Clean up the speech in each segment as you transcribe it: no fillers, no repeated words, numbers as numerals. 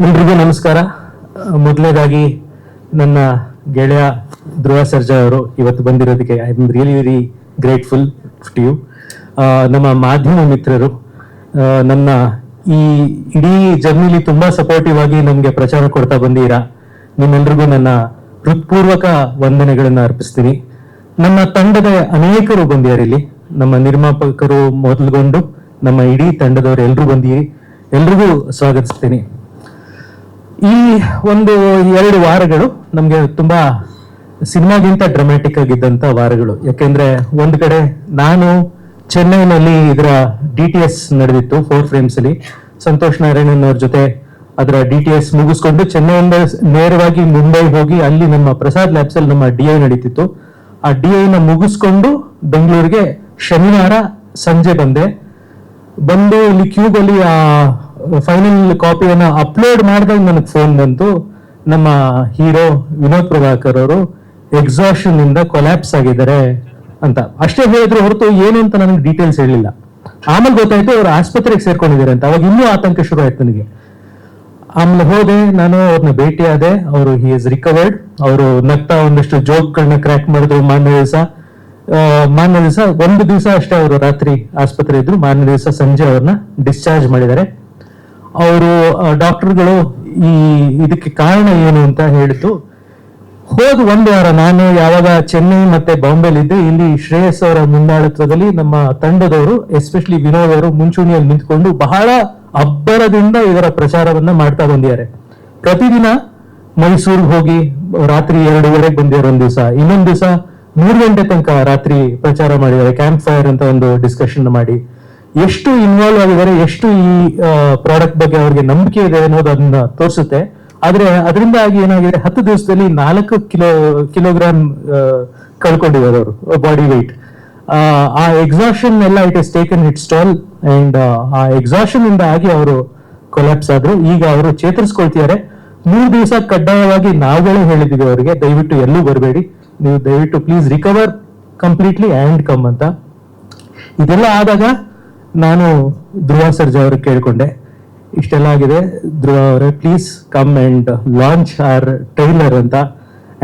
ಎಲ್ರಿಗೂ ನಮಸ್ಕಾರ. ಮೊದಲನೇದಾಗಿ ನನ್ನ ಗೆಳೆಯ ಧ್ರುವ ಸರ್ಜಾ ಅವರು ಇವತ್ತು ಬಂದಿರೋದಕ್ಕೆ I am really very grateful to you. ನಮ್ಮ ಮಾಧ್ಯಮ ಮಿತ್ರರು ನನ್ನ ಈ ಇಡೀ ಜರ್ನಿಲಿ ತುಂಬಾ ಸಪೋರ್ಟಿವ್ ಆಗಿ ನಮಗೆ ಪ್ರಚಾರ ಕೊಡ್ತಾ ಬಂದೀರಾ. ನಿಮ್ಮೆಲ್ರಿಗೂ ನನ್ನ ಹೃತ್ಪೂರ್ವಕ ವಂದನೆಗಳನ್ನು ಅರ್ಪಿಸ್ತೀನಿ. ನಮ್ಮ ತಂಡದ ಅನೇಕರು ಬಂದಿದ್ದಾರೆ ಇಲ್ಲಿ, ನಮ್ಮ ನಿರ್ಮಾಪಕರು ಮೊದಲುಗೊಂಡು ನಮ್ಮ ಇಡೀ ತಂಡದವರು ಎಲ್ಲರೂ ಬಂದಿರಿ, ಎಲ್ರಿಗೂ ಸ್ವಾಗತಿಸ್ತೀನಿ. ಈ ಒಂದು 2 ವಾರಗಳು ನಮಗೆ ತುಂಬಾ ಸಿನಿಮಾಗಿಂತ ಡ್ರಾಮ್ಯಾಟಿಕ್ ಆಗಿದ್ದಂತ ವಾರಗಳು. ಯಾಕೆಂದ್ರೆ ಒಂದು ಕಡೆ ನಾನು ಚೆನ್ನೈನಲ್ಲಿ ಇದರ DTS ನಡೆದಿತ್ತು 4 frames ಅಲ್ಲಿ. ಸಂತೋಷ್ ನಾರಾಯಣನ್ ಅವ್ರ ಜೊತೆ ಅದರ DTS ಮುಗಿಸ್ಕೊಂಡು ಚೆನ್ನೈಯಿಂದ ನೇರವಾಗಿ ಮುಂಬೈ ಹೋಗಿ ಅಲ್ಲಿ ನಮ್ಮ ಪ್ರಸಾದ್ ಲ್ಯಾಬ್ಸ್ ಅಲ್ಲಿ ನಮ್ಮ DI ನಡೀತಿತ್ತು. ಆ DI ನ ಮುಗಿಸ್ಕೊಂಡು ಬೆಂಗಳೂರಿಗೆ ಶನಿವಾರ ಸಂಜೆ ಬಂದು ಇಲ್ಲಿ ಕ್ಯೂಬಲ್ಲಿ ಆ ಫೈನಲ್ ಕಾಪಿಯನ್ನ ಅಪ್ಲೋಡ್ ಮಾಡಿದಾಗ ನನಗೆ ಫೋನ್ ಬಂತು, ನಮ್ಮ ಹೀರೋ ವಿನೋದ್ ಪ್ರಭಾಕರ್ ಅವರು ಎಕ್ಸಾಷನ್ ಇಂದ ಕೊಲ್ಯಾಪ್ಸ್ ಆಗಿದ್ದಾರೆ ಅಂತ. ಅಷ್ಟೇ ಹೇಳಿದ್ರು ಹೊರತು ಏನು ಅಂತ ನನಗೆ ಡೀಟೇಲ್ಸ್ ಹೇಳಿಲ್ಲ. ಆಮೇಲೆ ಗೊತ್ತಾಯ್ತು ಅವ್ರು ಆಸ್ಪತ್ರೆಗೆ ಸೇರ್ಕೊಂಡಿದ್ದಾರೆ ಅಂತ. ಅವಾಗ ಇನ್ನೂ ಆತಂಕ ಶುರು ಆಯ್ತು ನನಗೆ. ಆಮೇಲೆ ಹೋದೆ, ನಾನು ಅವ್ರನ್ನ ಭೇಟಿ ಆದೆ. ಅವರು ಹಿ ಇಸ್ ರಿಕವರ್ಡ್. ಅವರು ನಗ್ತಾ ಒಂದಷ್ಟು ಜೋಕ್ಗಳನ್ನ ಕ್ರ್ಯಾಕ್ ಮಾಡಿದ್ರು. ಮಾರನೇ ದಿವಸ ಒಂದು ದಿವಸ ಅಷ್ಟೇ ಅವರು ರಾತ್ರಿ ಆಸ್ಪತ್ರೆ ಇದ್ರು. ಮಾರನೇ ದಿವಸ ಸಂಜೆ ಅವ್ರನ್ನ ಡಿಸ್ಚಾರ್ಜ್ ಮಾಡಿದ್ದಾರೆ. ಅವರು ಡಾಕ್ಟರ್ಗಳು ಇದಕ್ಕೆ ಕಾರಣ ಏನು ಅಂತ ಹೇಳಿತು. ಹೋದ್ 1 ವಾರ ನಾನು ಯಾವಾಗ ಚೆನ್ನೈ ಮತ್ತೆ ಬಾಂಬೆಲಿದ್ದೆ, ಇಲ್ಲಿ ಶ್ರೇಯಸ್ ಅವರ ಮುಂದಾಳತ್ವದಲ್ಲಿ ನಮ್ಮ ತಂಡದವರು ಎಸ್ಪೆಷಲಿ ವಿನೋದ್ ಅವರು ಮುಂಚೂಣಿಯಲ್ಲಿ ನಿಂತ್ಕೊಂಡು ಬಹಳ ಅಬ್ಬರದಿಂದ ಇದರ ಪ್ರಚಾರವನ್ನ ಮಾಡ್ತಾ ಬಂದಿದ್ದಾರೆ. ಪ್ರತಿದಿನ ಮೈಸೂರಿಗೆ ಹೋಗಿ ರಾತ್ರಿ 2:30 ಬಂದಿದ್ದಾರೆ ಒಂದ್ ದಿವಸ, ಇನ್ನೊಂದ್ ದಿವಸ 3 ಗಂಟೆ ತನಕ ರಾತ್ರಿ ಪ್ರಚಾರ ಮಾಡಿದ್ದಾರೆ. ಕ್ಯಾಂಪ್ ಫೈರ್ ಅಂತ ಒಂದು ಡಿಸ್ಕಷನ್ ಮಾಡಿ ಎಷ್ಟು ಇನ್ವಾಲ್ವ್ ಆಗಿದ್ದಾರೆ, ಎಷ್ಟು ಈ ಪ್ರಾಡಕ್ಟ್ ಬಗ್ಗೆ ಅವ್ರಿಗೆ ನಂಬಿಕೆ ಇದೆ ಅನ್ನೋದು ಅದನ್ನ ತೋರಿಸುತ್ತೆ. ಆದ್ರೆ ಅದರಿಂದ ಆಗಿ ಏನಾಗಿದೆ, 10 ದಿವಸದಲ್ಲಿ 4 ಕಿಲೋಗ್ರಾಮ್ ಕಳ್ಕೊಂಡಿದ್ದಾರೆ ಅವರು ಬಾಡಿ ವೆಯ್ಟ್. ಆ ಎಕ್ಸಾಷನ್ ಎಲ್ಲ it is taken it stall and ಆ ಎಕ್ಸಾಷನ್ ಇಂದ ಆಗಿ ಅವರು ಕೊಲ್ಯಾಪ್ಸ್ ಆದ್ರು. ಈಗ ಅವರು ಚೇತರಿಸ್ಕೊಳ್ತಿದ್ದಾರೆ. 3 ದಿವಸ ಕಡ್ಡಾಯವಾಗಿ ನಾವುಗಳೇ ಹೇಳಿದೀವಿ ಅವರಿಗೆ, ದಯವಿಟ್ಟು ಎಲ್ಲೂ ಬರಬೇಡಿ, ನೀವು ದಯವಿಟ್ಟು please recover completely and come ಅಂತ. ಇದೆಲ್ಲ ಆದಾಗ ನಾನು ಧ್ರುವ ಸರ್ಜಾ ಅವ್ರಿಗೆ ಕೇಳ್ಕೊಂಡೆ, ಇಷ್ಟೆಲ್ಲ ಆಗಿದೆ ಧ್ರುವ ಅವರೇ, please come and launch our trailer ಅಂತ.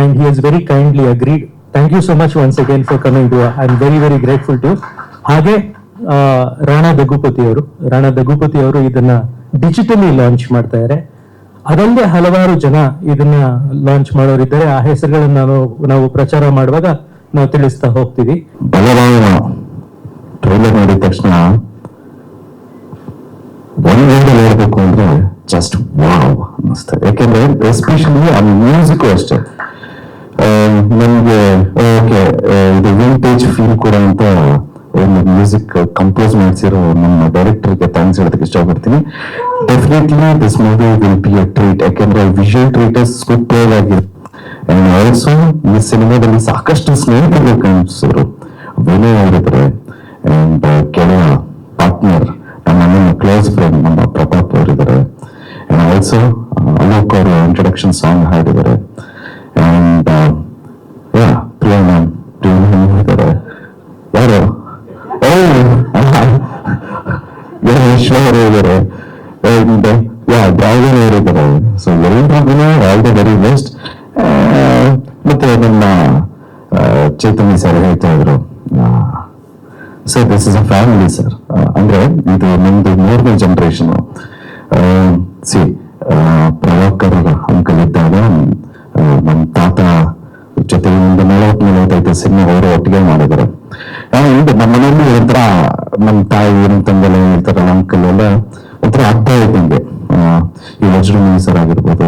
And he has very kindly agreed. Thank you so much once again for coming Dhruva. I am very very grateful to. ಹಾಗೆ ರಾಣಾ ದಗುಪತಿ ಅವರು ಇದನ್ನ ಡಿಜಿಟಲಿ ಲಾಂಚ್ ಮಾಡ್ತಾ ಇದ್ದಾರೆ. ಅದಲ್ಲದೆ ಹಲವಾರು ಜನ ಇದನ್ನ ಲಾಂಚ್ ಮಾಡೋರಿದ್ದಾರೆ. ಆ ಹೆಸರುಗಳನ್ನ ನಾವು ಪ್ರಚಾರ ಮಾಡುವಾಗ ನಾವು ತಿಳಿಸ್ತಾ ಹೋಗ್ತೀವಿ. ಟ್ರೈಲರ್ ನೋಡಿದ ತಕ್ಷಣ ಒಂದು ನೋಡ್ಬೇಕು ಅಂದ್ರೆ ಜಸ್ಟ್ ವಾವ್ ಅನ್ನಿಸ್ತದೆ. ಯಾಕೆಂದ್ರೆ ಎಸ್ಪೆಷಲಿ ಆ ಮ್ಯೂಸಿಕ್ ಅಷ್ಟೇ ನಮ್ಗೆ ಓಕೆ, ಇದು ವಿಂಟೇಜ್ ಫೀಲ್ ಕೂಡ ಅಂತ ಒಂದು ಮ್ಯೂಸಿಕ್ ಕಂಪೋಸ್ ಮಾಡಿಸಿರೋ ನಮ್ಮ ಡೈರೆಕ್ಟರ್ಗೆ ಥ್ಯಾಂಕ್ಸ್ ಹೇಳೋದಕ್ಕೆ ಇಷ್ಟಪಡ್ತೀನಿ. Definitely this movie will be a treat. ಯಾಕೆಂದ್ರೆ ವಿಜುವಲ್ ಟ್ರೀಟ್ ಸೂಪರ್ ಆಗಿದೆ. ಅಂಡ್ ಆಲ್ಸೋ ಈ ಸಿನಿಮಾದಲ್ಲಿ ಸಾಕಷ್ಟು ಸ್ನೇಹಿತರು ಕಾಣಿಸಿದ್ರು. ವಿನಯ್ ಅವರಿದ್ದಾರೆ ಅಂಡ್ ಗೆಳೆಯ ಪಾರ್ಟ್ನರ್ ನಮ್ಮ ಕ್ಲೋಸ್ ಫ್ರೆಂಡ್ ನಮ್ಮ ಪ್ರತಾಪ್ ಅವರಿದ್ದಾರೆ. ಅಂಡ್ ಆಲ್ಸೋ ಅಲೋಕ್ ಅವರು ಇಂಟ್ರೊಡಕ್ಷನ್ ಸಾಂಗ್ ಹಾಡಿದ್ದಾರೆ. ಅಂಡ್ ಪ್ರಿಯಾ ಮ್ಯಾಮ್ ಇದ್ದಾರೆ. ಯಾರು ಈಶ್ವರ್ ಇದ್ದಾರೆ. ಡ್ರಾಗನ್ ಅವರಿದ್ದಾರೆ. ಸೊ ಎಲ್ಲರಿಗೂ ಆಲ್ ದ ವೆರಿ ಬೆಸ್ಟ್. ಮತ್ತೆ ನಮ್ಮ ಚೈತನ್ಯ ಸರ್ ಹೇಳ್ತಾ ಇದ್ರು, sir this is a family sir. ಅಂದ್ರೆ ಇದು ನಮ್ದು 3ನೇ ಜನರೇಷನ್. ಪ್ರಭಾಕರ್ ಅಂಕಲ್ ಇದ್ದಾಗ ನಮ್ಮ ತಾತ ಜೊತೆ ಒಂದು 40-45 ಸಿನಿಮಾ ಅವರು ಒಟ್ಟಿಗೆ ಮಾಡಿದ್ದಾರೆ. ನಮ್ಮ ಮನೆಯಲ್ಲಿ ಒಂಥರ ನಮ್ಮ ತಾಯಿ ನಮ್ಮ ತಂದೆಲ್ಲ ಹೇಳ್ತಾರೆ, ಅಂಕಲ್ ಎಲ್ಲ ಒಂಥರ ಹಬ್ಬ ಇದ್ದಂಗೆ. ಈ ವಜ್ರಮಣಿ ಸರ್ ಆಗಿರ್ಬೋದು,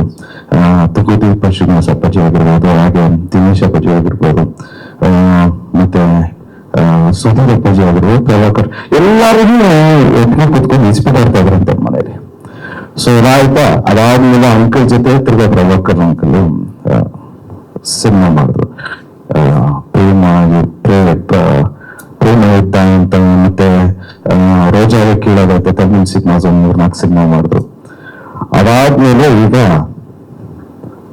ತುಕುದೀಪ ಶ್ರೀನಿವಾಸ ಅಪ್ಪಾಜಿ ಆಗಿರ್ಬೋದು, ಹಾಗೆ ದಿನೇಶ್ ಅಪ್ಪಾಜಿ ಆಗಿರ್ಬೋದು, ಮತ್ತೆ ಸುಧೀರ್ ಅಪ್ಪಾಜಿ ಆಗಿರ್ಬೋದು, ಪ್ರಭಾಕರ್ ಎಲ್ಲರಿಗೂ ಒಟ್ಟಿಗೆ ಕುತ್ಕೊಂಡು ಇಸ್ಪೀಟ್ ಆಡ್ತಾ ಇದ್ರಂತೆ ಮನೇಲಿ. ಸೊ ಆಯ್ತಾ, ಅದಾದ್ಮೇಲೆ ಅಂಕಲ್ ಜೊತೆ ತಿರ್ಗಾ ಪ್ರಭಾಕರ್ ಅಂಕಲ್ ಸಿನಿಮಾ ಮಾಡಿದ್ರು. ಪ್ರೇಮ ಯುದ್ಧ ಅಂತ, ಮತ್ತೆ ರೋಜಾಗೆ ಕೀಳಾಗತ್ತೆ ತಮಿಳ್ ಸಿನಿಮಾಸ್ ಒಂದು 3-4 ಸಿನಿಮಾ ಮಾಡಿದ್ರು. ಅದಾದ್ಮೇಲೆ ಈಗ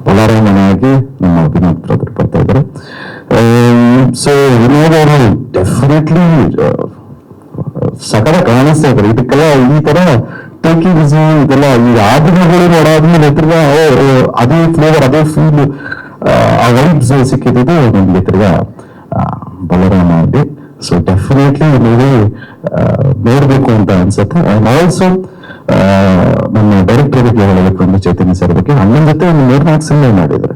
ಬಲಾರಾಮನಾಗಿ ನಮ್ಮ ವಿನೋದ್ ಬ್ರದರ್ ಬರ್ತಾ ಇದ್ದಾರೆ. ಸೊ ವಿನೋದ್ ಅವರು ಡೆಫಿನೆಟ್ಲಿ ಸಕಲ ಕಾಣಿಸ್ತಾ ಇದ್ದಾರೆ. ಇದಕ್ಕೆಲ್ಲ ಈ ತರ ಟೇಕಿಂಗ್ ಇದೆಲ್ಲ ಈ ಆದಿನಗಳು ನೋಡಾದ್ಮೇಲೆ ತಿರ್ಗಾ ಅದೇ ಫ್ಲೇವರ್ ಅದೇ ಫೀಲ್ ಆ ವೈಬ್ಸ್ ಸಿಕ್ಕಿದ್ದು ನಮ್ಗೆ ತಿರ್ಗಾ ಬಲರಾಮ ಅಲ್ಲಿ. ಸೊ ಡೆಫಿನೆಟ್ಲಿ ನೀವು ನೋಡ್ಬೇಕು ಅಂತ ಅನ್ಸುತ್ತೆ. ಅಂಡ್ ಆಲ್ಸೋ ನಮ್ಮ ಡೈರೆಕ್ಟರ್ ಬಗ್ಗೆ ಹೇಳಬೇಕು ಅಂದ್ರೆ ಚೈತನ್ಯ ಸರ್ ಬಗ್ಗೆ ಅಣ್ಣನ ಜೊತೆ ಒಂದು 4-4 ಸಿನಿಮಾ ಮಾಡಿದ್ದಾರೆ.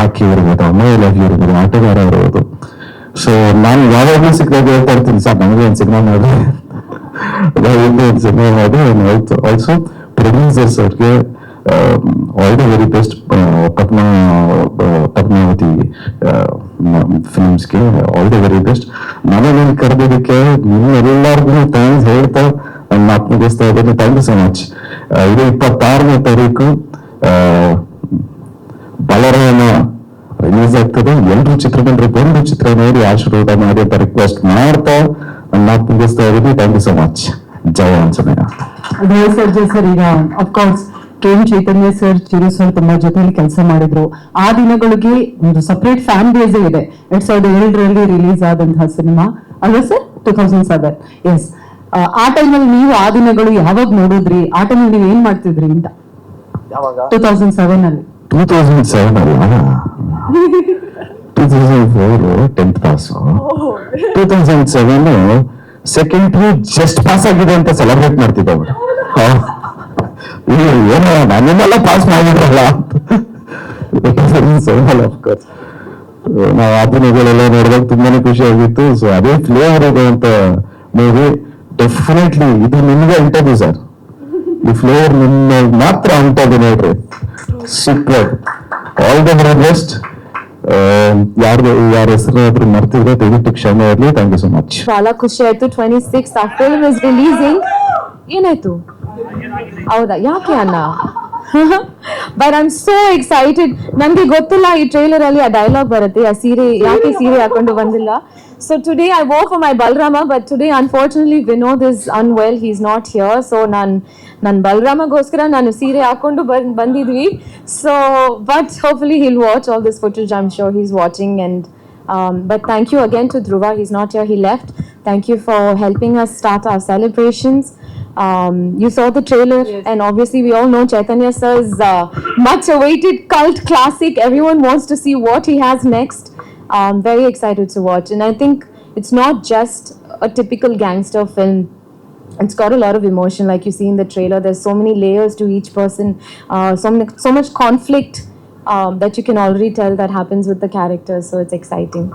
ಆಕೆ ಇರ್ಬೋದು, ಅಮ್ಮ ಲವ್ ಇರ್ಬೋದು, ಆಟಗಾರ ಇರ್ಬೋದು. ಸೊ ನಾನು ಯಾವಾಗಲೂ ಸಿಕ್ಕಿದಾಗ ಹೇಳ್ತಾ ಇರ್ತೀನಿ, ಸರ್ ನಮಗೆ ಒಂದು ಸಿನಿಮಾ ಮಾಡಿ ಒಂದು ಸಿನಿಮಾ ಮಾಡಿ. ಆಲ್ಸೋ ಪ್ರೊಡ್ಯೂಸರ್ಸ್ ಅವ್ರಿಗೆ all the very best. Padmavathi ಫಿಲ್ಮ್ಸ್ಗೆ ಆಲ್ ದ ವೆರಿ ಬೆಸ್ಟ್. ನಾನು ಕರೆದೋದಕ್ಕೆ ನಿಮ್ಮೆಲ್ಲರಿಗೂ ಥ್ಯಾಂಕ್ಸ್ ಹೇಳ್ತಾ ನನ್ನ ಮಾತು ಮುಗಿಸ್ತಾ ಇದ್ದೀನಿ. Thank you so much. ಇದು 26ನೇ ತಾರೀಕು ಬಲರಾಮ ರಿಲೀಸ್ ಆಗ್ತದೆ. ಎಲ್ಲರೂ ಚಿತ್ರಮಂದಿರ ಬಂದು ಚಿತ್ರ ನೋಡಿ ಆಶೀರ್ವಾದ ಮಾಡಿ ಅಂತ ರಿಕ್ವೆಸ್ಟ್ ಮಾಡ್ತಾ ನನ್ನ ಮಾತು ಮುಗಿಸ್ತಾ ಇದ್ದೀನಿ. Thank you so much. ಜಯ ಆಂಜನೇಯ. ಸರ್ ಈಗ of course KM. Chaitanya sir, Chiru sir ತುಂಬಾ ಜೊತೆಲಿ ಕೆಲಸ ಮಾಡಿದ್ರು. ಆ ದಿನಗಳಿಗೆ ಒಂದು ಸಪರೇಟ್ ಫ್ಯಾನ್ ಬೇಸ್ ಇದೆ. 2007ರಲ್ಲಿ ರಿಲೀಸ್ ಆದಂತಹ ಸಿನಿಮಾ ಅಲ್ವಾ ಸರ್? 2007. ಎಸ್. ಆ ಟೈಮಲ್ಲಿ ನೀವು ಆ ದಿನಗಳು ಯಾವಾಗ ನೋಡಿದ್ರಿ? ಆ ಟೈಮಲ್ಲಿ ನೀವು ಏನ್ ಮಾಡ್ತಿದ್ರಿ ಅಂತ? 2007 ಅಲ್ಲಿ. 2007 ಅಲ್ಲ, 2004 10th pass. 2007 second just pass ಆಗಿದೆ ಅಂತ ಸೆಲೆಬ್ರೇಟ್ ಮಾಡ್ತಿದ್ದವು. ಏನೋ ನನ್ನೆಲ್ಲ ಪಾಸ್ ಮಾಡಿದ್ರಲ್ಲ ಅಫ್ಕೋರ್ಸ್. ನಾವು ಆ ದಿನಗಳೆಲ್ಲ ನೋಡಿದಾಗ ತುಂಬಾನೇ ಖುಷಿ ಆಗಿತ್ತು. ಸೊ ಅದೇ ಫ್ಲೇವರ್ ಇರುವಂತ ಮೂವಿ. ಡೆಫಿನೆಟ್ಲಿ ಇದು ನಿಮ್ಗೆ ಅಂಟದು ಸರ್. ಈ ಫ್ಲೇವರ್ ನಿಮ್ಮ ಮಾತ್ರ ಅಂಟದು ನೋಡ್ರಿ. Super. All the very best. ಯಾರ ಹೆಸರು ಮರ್ತಿದ್ರೆ ದಯವಿಟ್ಟು ಕ್ಷಮೆ ಇರಲಿ. Thank you so much. ಬಹಳ ಖುಷಿ ಆಯ್ತು. 26 ಆ ಫಿಲ್ಮ್ ಇಸ್ ರಿಲೀಸಿಂಗ್. ಏನಾಯ್ತು? ಹೌದಾ? ಯಾಕೆ ಅಣ್ಣ? But I am so excited. ನನಗೆ ಗೊತ್ತಿಲ್ಲ ಈ ಟ್ರೈಲರ್ ಅಲ್ಲಿ ಆ ಡೈಲಾಗ್ ಬರುತ್ತೆ, ಆ ಸೀರೆ ಯಾಕೆ ಸೀರೆ ಹಾಕೊಂಡು ಬಂದಿಲ್ಲ. So today I vow for my Balarama, but today unfortunately Vinod is unwell, he is not here. So ನನ್ನ ಬಲರಾಮಗೋಸ್ಕರ ನಾನು ಸೀರೆ ಹಾಕೊಂಡು ಬಂದಿದ್ವಿ. So but hopefully he'll watch all this footage. I'm sure he's watching. And but thank you again to Dhruva. He's not here, he left. Thank you for helping us start our celebrations. You saw the trailer, yes. And obviously we all know Chaitanya sir's much awaited cult classic. Everyone wants to see what he has next. Very excited to watch. And I think it's not just a typical gangster film. It's got a lot of emotion, like you see in the trailer. There's so many layers to each person, so much conflict that you can already tell that happens with the characters. So it's exciting.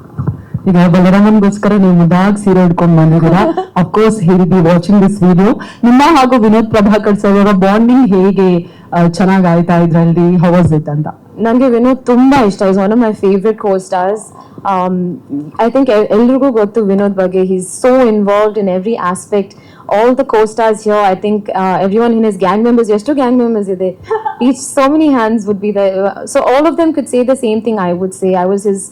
ಈಗ ಬಲರಾಮನ್ಗೋಸ್ಕರ ನೀವು ಮುದಾಗ್ ಸೀರೆ ಉಡ್ಕೊಂಡು ಬಂದಿದ್ದೀರಾ. Of course he will be watching this video. ನಿಮ್ಮ ಹಾಗೂ Vinod Prabhakar sir ಅವರ bonding ಹೇಗೆ ಚೆನ್ನಾಗ್ ಆಯ್ತಾ ಇದ್ರಲ್ಲಿ? ಹೌ ವಾಸ್ ಇಟ್ ಅಂತ? ನಂಗೆ ವಿನೋದ್ ತುಂಬಾ ಇಷ್ಟ. Is one of my favourite co-stars. I think ಎಲ್ರಿಗೂ ಗೊತ್ತು ವಿನೋದ್ ಬಗ್ಗೆ. He is so involved in every aspect. All the co-stars here, I think everyone in his gang members, ಎಷ್ಟು gang members ಇದೆ, each so many hands would be there. So all of them could say the same thing. I would say I was his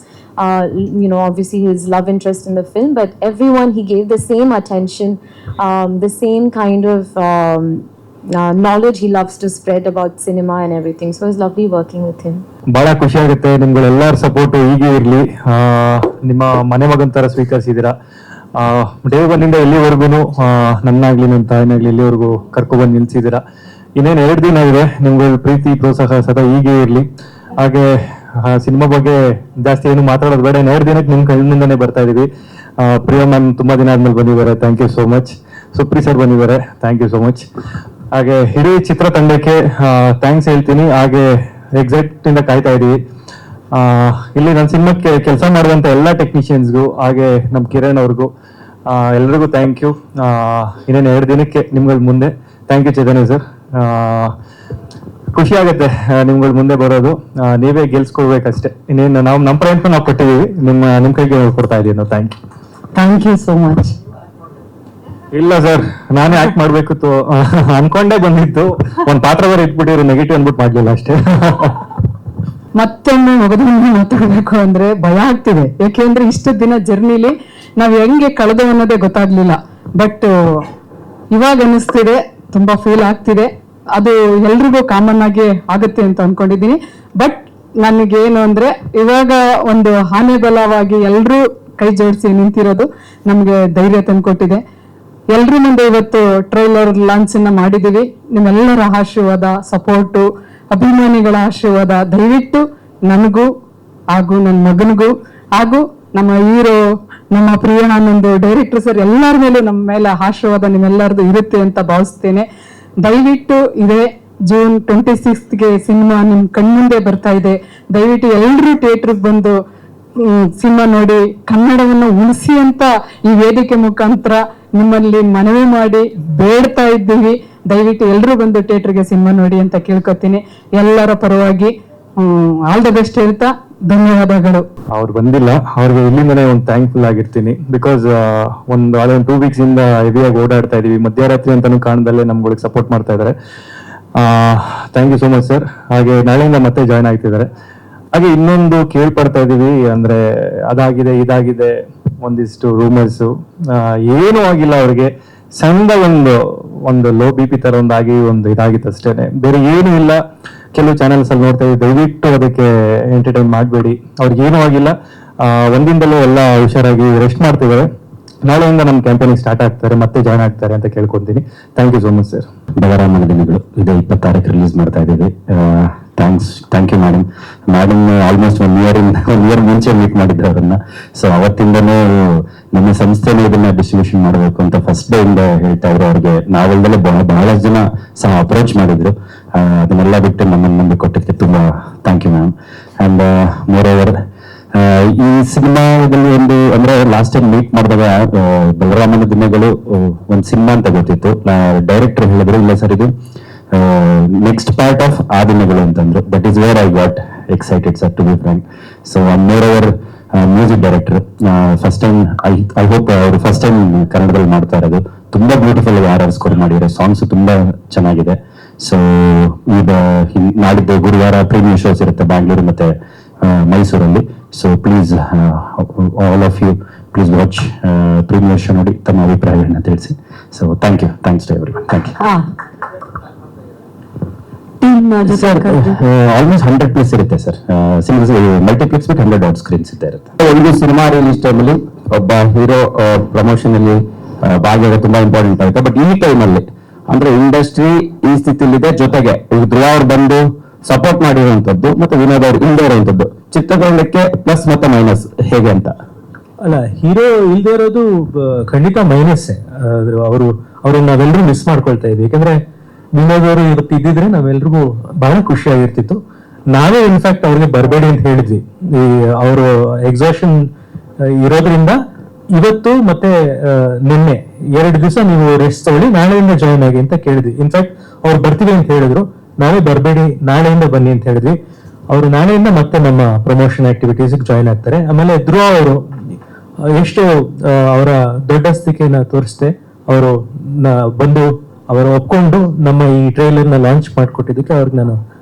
obviously his love interest in the film, but everyone he gave the same attention, the same kind of knowledge he loves to spread about cinema and everything. So it's lovely working with him. ಬಹಳ ಖುಷಿ ಆಗುತ್ತೆ. ನಿಮ್ಗಳೆಲ್ಲರ support ಹೀಗೆ ಇರಲಿ. ನಿಮ್ಮ ಮನೆ ಮಗನ್ ತರ ಸ್ವೀಕರಿಸಿದಿರಾ. Day ಒನ್ನಿಂದ ಎಲ್ಲಿವರೆಗೂ ನನ್ನಾಗ್ಲಿ ನನ್ನ ತಾಯಿನಾಗ್ಲಿ ಇಲ್ಲಿವರೆಗೂ ಕರ್ಕೊಬಂದು ನಿಲ್ಸಿದ್ದೀರಾ. ಇನ್ನೇನು 2 ದಿನ ಇದೆ. ನಿಮ್ಗಳ ಪ್ರೀತಿ ಪ್ರೋತ್ಸಾಹ ಸದಾ ಹೀಗೆ ಇರಲಿ. ಹಾಗೆ ಸಿನಿಮಾ ಬಗ್ಗೆ ಜಾಸ್ತಿ ಏನು ಮಾತಾಡೋದು ಬೇಡ. 2 ದಿನಕ್ಕೆ ನಿಮ್ ಕಣ್ಣಿಂದನೇ ಬರ್ತಾ ಇದೀವಿ. ಪ್ರಿಯಾ ಮ್ಯಾಮ್ ತುಂಬಾ ದಿನ ಆದ್ಮೇಲೆ ಬಂದಿದ್ದಾರೆ. Thank you so much. Supri sir ಬಂದಿದ್ದಾರೆ. Thank you so much. ಹಾಗೆ ಇಡೀ ಚಿತ್ರತಂಡಕ್ಕೆ ಥ್ಯಾಂಕ್ಸ್ ಹೇಳ್ತೀನಿ. ಹಾಗೆ ಎಕ್ಸೈಟ್ ಇಂದ ಕಾಯ್ತಾ ಇದೀವಿ. ಇಲ್ಲಿ ನನ್ನ ಸಿನಿಮಾಕ್ಕೆ ಕೆಲಸ ಮಾಡಿದಂತ ಎಲ್ಲ ಟೆಕ್ನಿಷಿಯನ್ಸ್ಗೂ ಹಾಗೆ ನಮ್ಮ ಕಿರಣ್ ಅವ್ರಿಗೂ ಎಲ್ರಿಗೂ ಥ್ಯಾಂಕ್ ಯು. ಇನ್ನೇನು 2 ದಿನಕ್ಕೆ ನಿಮ್ಗಳ ಮುಂದೆ. Thank you Chaitanya sir. ಖುಷಿ ಆಗುತ್ತೆ ನಿಮ್ಗಳ ಮುಂದೆ ಬರೋದು. ನೀವೇ ಗೆಲ್ಸ್ಕೊಡ್ಬೇಕಷ್ಟೇ. ಇನ್ನೇನು ನಾವು ನಮ್ಮ ಪ್ರಯತ್ನ ನಾವು ಕೊಟ್ಟಿದ್ದೀವಿ. ನಿಮ್ಮ ಕೈಗೆ ಕೊಡ್ತಾ ಇದೀವಿ ನಾವು. Thank you so much. ಇಲ್ಲ ಸರ್, ನಾನೇ ಆಕ್ಟ್ ಮಾಡ್ಬೇಕಿತ್ತು ಅನ್ಕೊಂಡೇ ಬಂದಿತ್ತು. ಒಂದ್ ಪಾತ್ರ ಬೇರೆ ಇಟ್ಬಿಟ್ಟಿದ್ರು, ನೆಗೆಟಿವ್ ಅನ್ಬಿಟ್ಟು ಮಾಡ್ಲಿಲ್ಲ ಅಷ್ಟೇ. ಮತ್ತೊಮ್ಮೆ ಮಗದೊಮ್ಮೆ ಮಾತಾಡ್ಬೇಕು ಅಂದ್ರೆ ಭಯ ಆಗ್ತಿದೆ. ಯಾಕೆಂದ್ರೆ ಇಷ್ಟು ದಿನ ಜರ್ನಿಲಿ ನಾವ್ ಹೆಂಗೆ ಕಳೆದು ಅನ್ನೋದೇ ಗೊತ್ತಾಗ್ಲಿಲ್ಲ. ಬಟ್ ಇವಾಗ ಅನಿಸ್ತಿದೆ, ತುಂಬಾ ಫೀಲ್ ಆಗ್ತಿದೆ. ಅದು ಎಲ್ರಿಗೂ ಕಾಮನ್ ಆಗಿ ಆಗುತ್ತೆ ಅಂತ ಅನ್ಕೊಂಡಿದೀನಿ. ಬಟ್ ನನಗೇನು ಅಂದ್ರೆ ಇವಾಗ ಒಂದು ಆನೆ ಬಲವಾಗಿ ಎಲ್ರೂ ಕೈ ಜೋಡಿಸಿ ನಿಂತಿರೋದು ನಮ್ಗೆ ಧೈರ್ಯ ತಂದ್ಕೊಟ್ಟಿದೆ. ಎಲ್ರ ಮುಂದೆ ಇವತ್ತು ಟ್ರೈಲರ್ ಲಾಂಚ್ ಅನ್ನ ಮಾಡಿದೀವಿ. ನಿಮ್ಮೆಲ್ಲರ ಆಶೀರ್ವಾದ, ಸಪೋರ್ಟು, ಅಭಿಮಾನಿಗಳ ಆಶೀರ್ವಾದ ದಯವಿಟ್ಟು ನನಗೂ ಹಾಗೂ ನನ್ನ ಮಗನಿಗೂ ಹಾಗೂ ನಮ್ಮ ಹೀರೋ ನಮ್ಮ ಪ್ರಿಯ ಆನಂದ್ ಡೈರೆಕ್ಟರ್ ಸರ್ ಎಲ್ಲರ ಮೇಲೂ ನಮ್ಮ ಮೇಲೆ ಆಶೀರ್ವಾದ ನಿಮ್ಮೆಲ್ಲರದು ಇರುತ್ತೆ ಅಂತ ಭಾವಿಸ್ತೇನೆ. ದಯವಿಟ್ಟು ಇದೇ ಜೂನ್ 26ಗೆ ಸಿನಿಮಾ ನಿಮ್ ಕಣ್ಮುಂದೆ ಬರ್ತಾ ಇದೆ. ದಯವಿಟ್ಟು ಎಲ್ಲರೂ ಥಿಯೇಟರ್ಗೆ ಬಂದು ಸಿನಿಮಾ ನೋಡಿ ಕನ್ನಡವನ್ನು ಉಳಿಸಿ ಅಂತ ಈ ವೇದಿಕೆ ಮುಖಾಂತರ ನಿಮ್ಮಲ್ಲಿ ಮನವಿ ಮಾಡಿ ಬೇಡ್ತಾ ಇದ್ದೀವಿ. ದಯವಿಟ್ಟು ಎಲ್ಲರೂ ಬಂದು ಥಿಯೇಟರ್ಗೆ ಸಿನಿಮಾ ನೋಡಿ ಅಂತ ಕೇಳ್ಕೊತೀನಿ. ಎಲ್ಲರ ಪರವಾಗಿ ಆಲ್ ದ ಬೆಸ್ಟ್ ಹೇಳ್ತಾ ಧನ್ಯವಾದಗಳು. ಅವ್ರು ಬಂದಿಲ್ಲ, ಅವ್ರಿಗೆ ಇಲ್ಲಿಂದನೇ ಒಂದು ಥ್ಯಾಂಕ್ಫುಲ್ ಆಗಿರ್ತೀನಿ. ಬಿಕಾಸ್ ಒಂದು 2 ವೀಕ್ಸ್ ಇಂದ ಹೆವಿಯಾಗಿ ಓಡಾಡ್ತಾ ಇದೀವಿ. ಮಧ್ಯರಾತ್ರಿ ಅಂತಾನು ಕಾರಣದಲ್ಲೇ ನಮ್ಗಳಿಗೆ ಸಪೋರ್ಟ್ ಮಾಡ್ತಾ ಇದ್ದಾರೆ. Thank you so much sir. ಹಾಗೆ ನಾಳೆಯಿಂದ ಮತ್ತೆ ಜಾಯ್ನ್ ಆಗ್ತಿದ್ದಾರೆ. ಹಾಗೆ ಇನ್ನೊಂದು ಕೇಳ್ಪಡ್ತಾ ಇದೀವಿ, ಅಂದ್ರೆ ಅದಾಗಿದೆ ಇದಾಗಿದೆ ಒಂದಿಷ್ಟು ರೂಮರ್ಸ್. ಏನೂ ಆಗಿಲ್ಲ ಅವ್ರಿಗೆ. ಸಣ್ಣ ಒಂದು ಲೋ BP ತರ ಒಂದು ಇದಾಗಿತ್ತು ಅಷ್ಟೇನೆ, ಬೇರೆ ಏನೂ ಇಲ್ಲ. ಕೆಲವು ಚಾನೆಲ್ಸ್ ಅಲ್ಲಿ ನೋಡ್ತಾ ಇದ್ದೀವಿ, ದಯವಿಟ್ಟು ಅದಕ್ಕೆ ಎಂಟರ್ಟೈನ್ ಮಾಡಬೇಡಿ. ಅವ್ರಿಗೆ ಏನೂ ಆಗಿಲ್ಲ. ಒಂದಿಂದಲೂ ಎಲ್ಲ ಹುಷಾರಾಗಿ ರೆಸ್ಟ್ ಮಾಡ್ತಿದ್ದಾರೆ. ನಾಳೆಯಿಂದ ನಮ್ಮ ಕ್ಯಾಂಪೇನಿಂಗ್ ಸ್ಟಾರ್ಟ್ ಆಗ್ತಾರೆ, ಮತ್ತೆ ಜಾಯ್ನ್ ಆಗ್ತಾರೆ ಅಂತ ಕೇಳ್ಕೊಂತೀನಿ. Thank you so much sir. ಬಲರಾಮನ ದಿನಗಳು ಇದು 26ಕ್ಕೆ ರಿಲೀಸ್ ಮಾಡ್ತಾ ಇದ್ದೀವಿ. Thank you madam almost one year ಮುಂಚೆ ಮೀಟ್ ಮಾಡಿದ್ರು ಅವ್ರನ್ನ. ಸೊ ಅವತ್ತಿಂದನೂ ನಮ್ಮ ಸಂಸ್ಥೆನೇ ಇದನ್ನ ಡಿಸ್ಟ್ರಿಬ್ಯೂಷನ್ ಮಾಡಬೇಕು ಅಂತ ಫಸ್ಟ್ ಡೇ ಇಂದ ಹೇಳ್ತಾ ಇದ್ರು. ಅವ್ರಿಗೆ ನಾವೆಲ್ಲದಲ್ಲೇ ಬಹಳಷ್ಟು ಜನ ಸಹ ಅಪ್ರೋಚ್ ಮಾಡಿದ್ರು. ಅದನ್ನೆಲ್ಲ ಬಿಟ್ಟು ನಮ್ಮನ್ನು ಮುಂದೆ ಕೊಟ್ಟಿದ್ದಕ್ಕೆ ತುಂಬಾ thank you ma'am. And moreover ಈ ಸಿನಿಮಾದಲ್ಲಿ ಅಂದ್ರೆ ಲಾಸ್ಟ್ ಟೈಮ್ ಮೀಟ್ ಮಾಡಿದಾಗ ಬಲರಾಮನ ದಿನಗಳು ಒಂದು ಸಿನಿಮಾ ಅಂತ ಗೊತ್ತಿತ್ತು. ಡೈರೆಕ್ಟರ್ ಹೇಳಿದ್ರು, ಇಲ್ಲ ಸರ್ ಇದು ನೆಕ್ಸ್ಟ್ ಪಾರ್ಟ್ ಆಫ್ ಆ ದಿನಗಳು ಅಂತಂದ್ರು. That is where I got excited sir, to be frank. So moreover music director first time, I hope ಅವರು ಫಸ್ಟ್ ಟೈಮ್ ಕನ್ನಡದಲ್ಲಿ ಮಾಡ್ತಾ ಇರೋದು. ತುಂಬಾ ಬ್ಯೂಟಿಫುಲ್ RR ಸ್ಕೋರ್ ಮಾಡಿದ್ದಾರೆ. ಸಾಂಗ್ಸ್ ತುಂಬಾ ಚೆನ್ನಾಗಿದೆ. ಸೊ ಈಗ ನಾಡಿದ್ದು ಗುರುವಾರ ಪ್ರೀಮಿಯರ್ ಶೋಸ್ ಇರುತ್ತೆ ಬ್ಯಾಂಗ್ಳೂರು ಮತ್ತೆ ಮೈಸೂರಲ್ಲಿ. So please all of you please watch premiere show ನೋಡಿ ತಮ್ಮ ಅಭಿಪ್ರಾಯಗಳನ್ನ ತಿಳಿಸಿ. So thanks to everyone. Thank you sir. Almost 100+ ಇರುತ್ತೆ ಸರ್. ಮಲ್ಟಿಪ್ಲೆಕ್ಸ್ ಬಿಟ್ಟು 100 ಔಟ್ ಸ್ಕ್ರೀನ್ಸ್ ಇರುತ್ತೆ. ಒಂದು ಸಿನಿಮಾ ರಿಲೀಸ್ ಟೈಮಲ್ಲಿ ಒಬ್ಬ ಹೀರೋ ಪ್ರಮೋಷನ್ ಅಲ್ಲಿ ಭಾಗಿಯಾಗ ತುಂಬಾ ಇಂಪಾರ್ಟೆಂಟ್ ಆಗುತ್ತೆ. ಬಟ್ ಈ ಟೈಮಲ್ಲಿ ಅಂದ್ರೆ ಇಂಡಸ್ಟ್ರಿ ಈ ಸ್ಥಿತಿಲಿದೆ, ಜೊತೆಗೆ ಧ್ರುವ ಅವ್ರು ಬಂದು ಸಪೋರ್ಟ್ ಮಾಡಿರುವಂತದ್ದು ಮತ್ತೆ ವಿನೋದ್ ಅವ್ರು ಇಲ್ಲದೆ ಇರುವಂತದ್ದು ಚಿತ್ರತಂಡಕ್ಕೆ ಪ್ಲಸ್ ಮತ್ತೆ ಮೈನಸ್ ಹೇಗೆ ಅಂತ? ಅಲ್ಲ, ಹೀರೋ ಇಲ್ದೇ ಇರೋದು ಖಂಡಿತ ಮೈನಸ್. ಅವ್ರನ್ನ ನಾವೆಲ್ಲರೂ ಮಿಸ್ ಮಾಡ್ಕೊಳ್ತಾ ಇದ್ವಿ. ಯಾಕಂದ್ರೆ ವಿನೋದ್ ಅವರು ಇವತ್ತು ಇದ್ದಿದ್ರೆ ನಾವೆಲ್ರಿಗೂ ಬಹಳ ಖುಷಿಯಾಗಿರ್ತಿತ್ತು. ನಾವೇ ಇನ್ಫ್ಯಾಕ್ಟ್ ಅವ್ರಿಗೆ ಬರಬೇಡಿ ಅಂತ ಹೇಳಿದ್ವಿ. ಈ ಅವರು ಎಕ್ಸಾಷನ್ ಇರೋದ್ರಿಂದ ಇವತ್ತು ಮತ್ತೆ ನಿನ್ನೆ 2 ದಿವಸ ನೀವು ರೆಸ್ಟ್ ತಗೊಳ್ಳಿ, ನಾಳೆಯಿಂದ ಜಾಯ್ನ್ ಆಗಿ ಅಂತ ಕೇಳಿದ್ವಿ. ಇನ್ಫ್ಯಾಕ್ಟ್ ಅವ್ರು ಬರ್ತೀವಿ ಅಂತ ಹೇಳಿದ್ರು. ನಾವೇ ಬರಬೇಡಿ, ನಾಳೆಯಿಂದ ಬನ್ನಿ ಅಂತ ಹೇಳಿದ್ವಿ. ಅವರು ನಾಳೆಯಿಂದ ಮತ್ತೆ ನಮ್ಮ ಪ್ರಮೋಷನ್ ಆಕ್ಟಿವಿಟೀಸ್ ಜಾಯ್ನ್ ಆಗ್ತಾರೆ. ಆಮೇಲೆ ಧ್ರುವ ಅವರು ಎಷ್ಟು ಅವರ ದೊಡ್ಡಸ್ತಿಕೆಯನ್ನ ತೋರಿಸ್ತೆ ಅವರು ಬಂದು ಅವರು ಒಪ್ಕೊಂಡು ನಮ್ಮ ಈ ಟ್ರೈಲರ್ ನ ಲಾಂಚ್ ಮಾಡಿಕೊಟ್ಟಿದ್ದಕ್ಕೆ ಅವ್ರಿಗೆ ನಾನು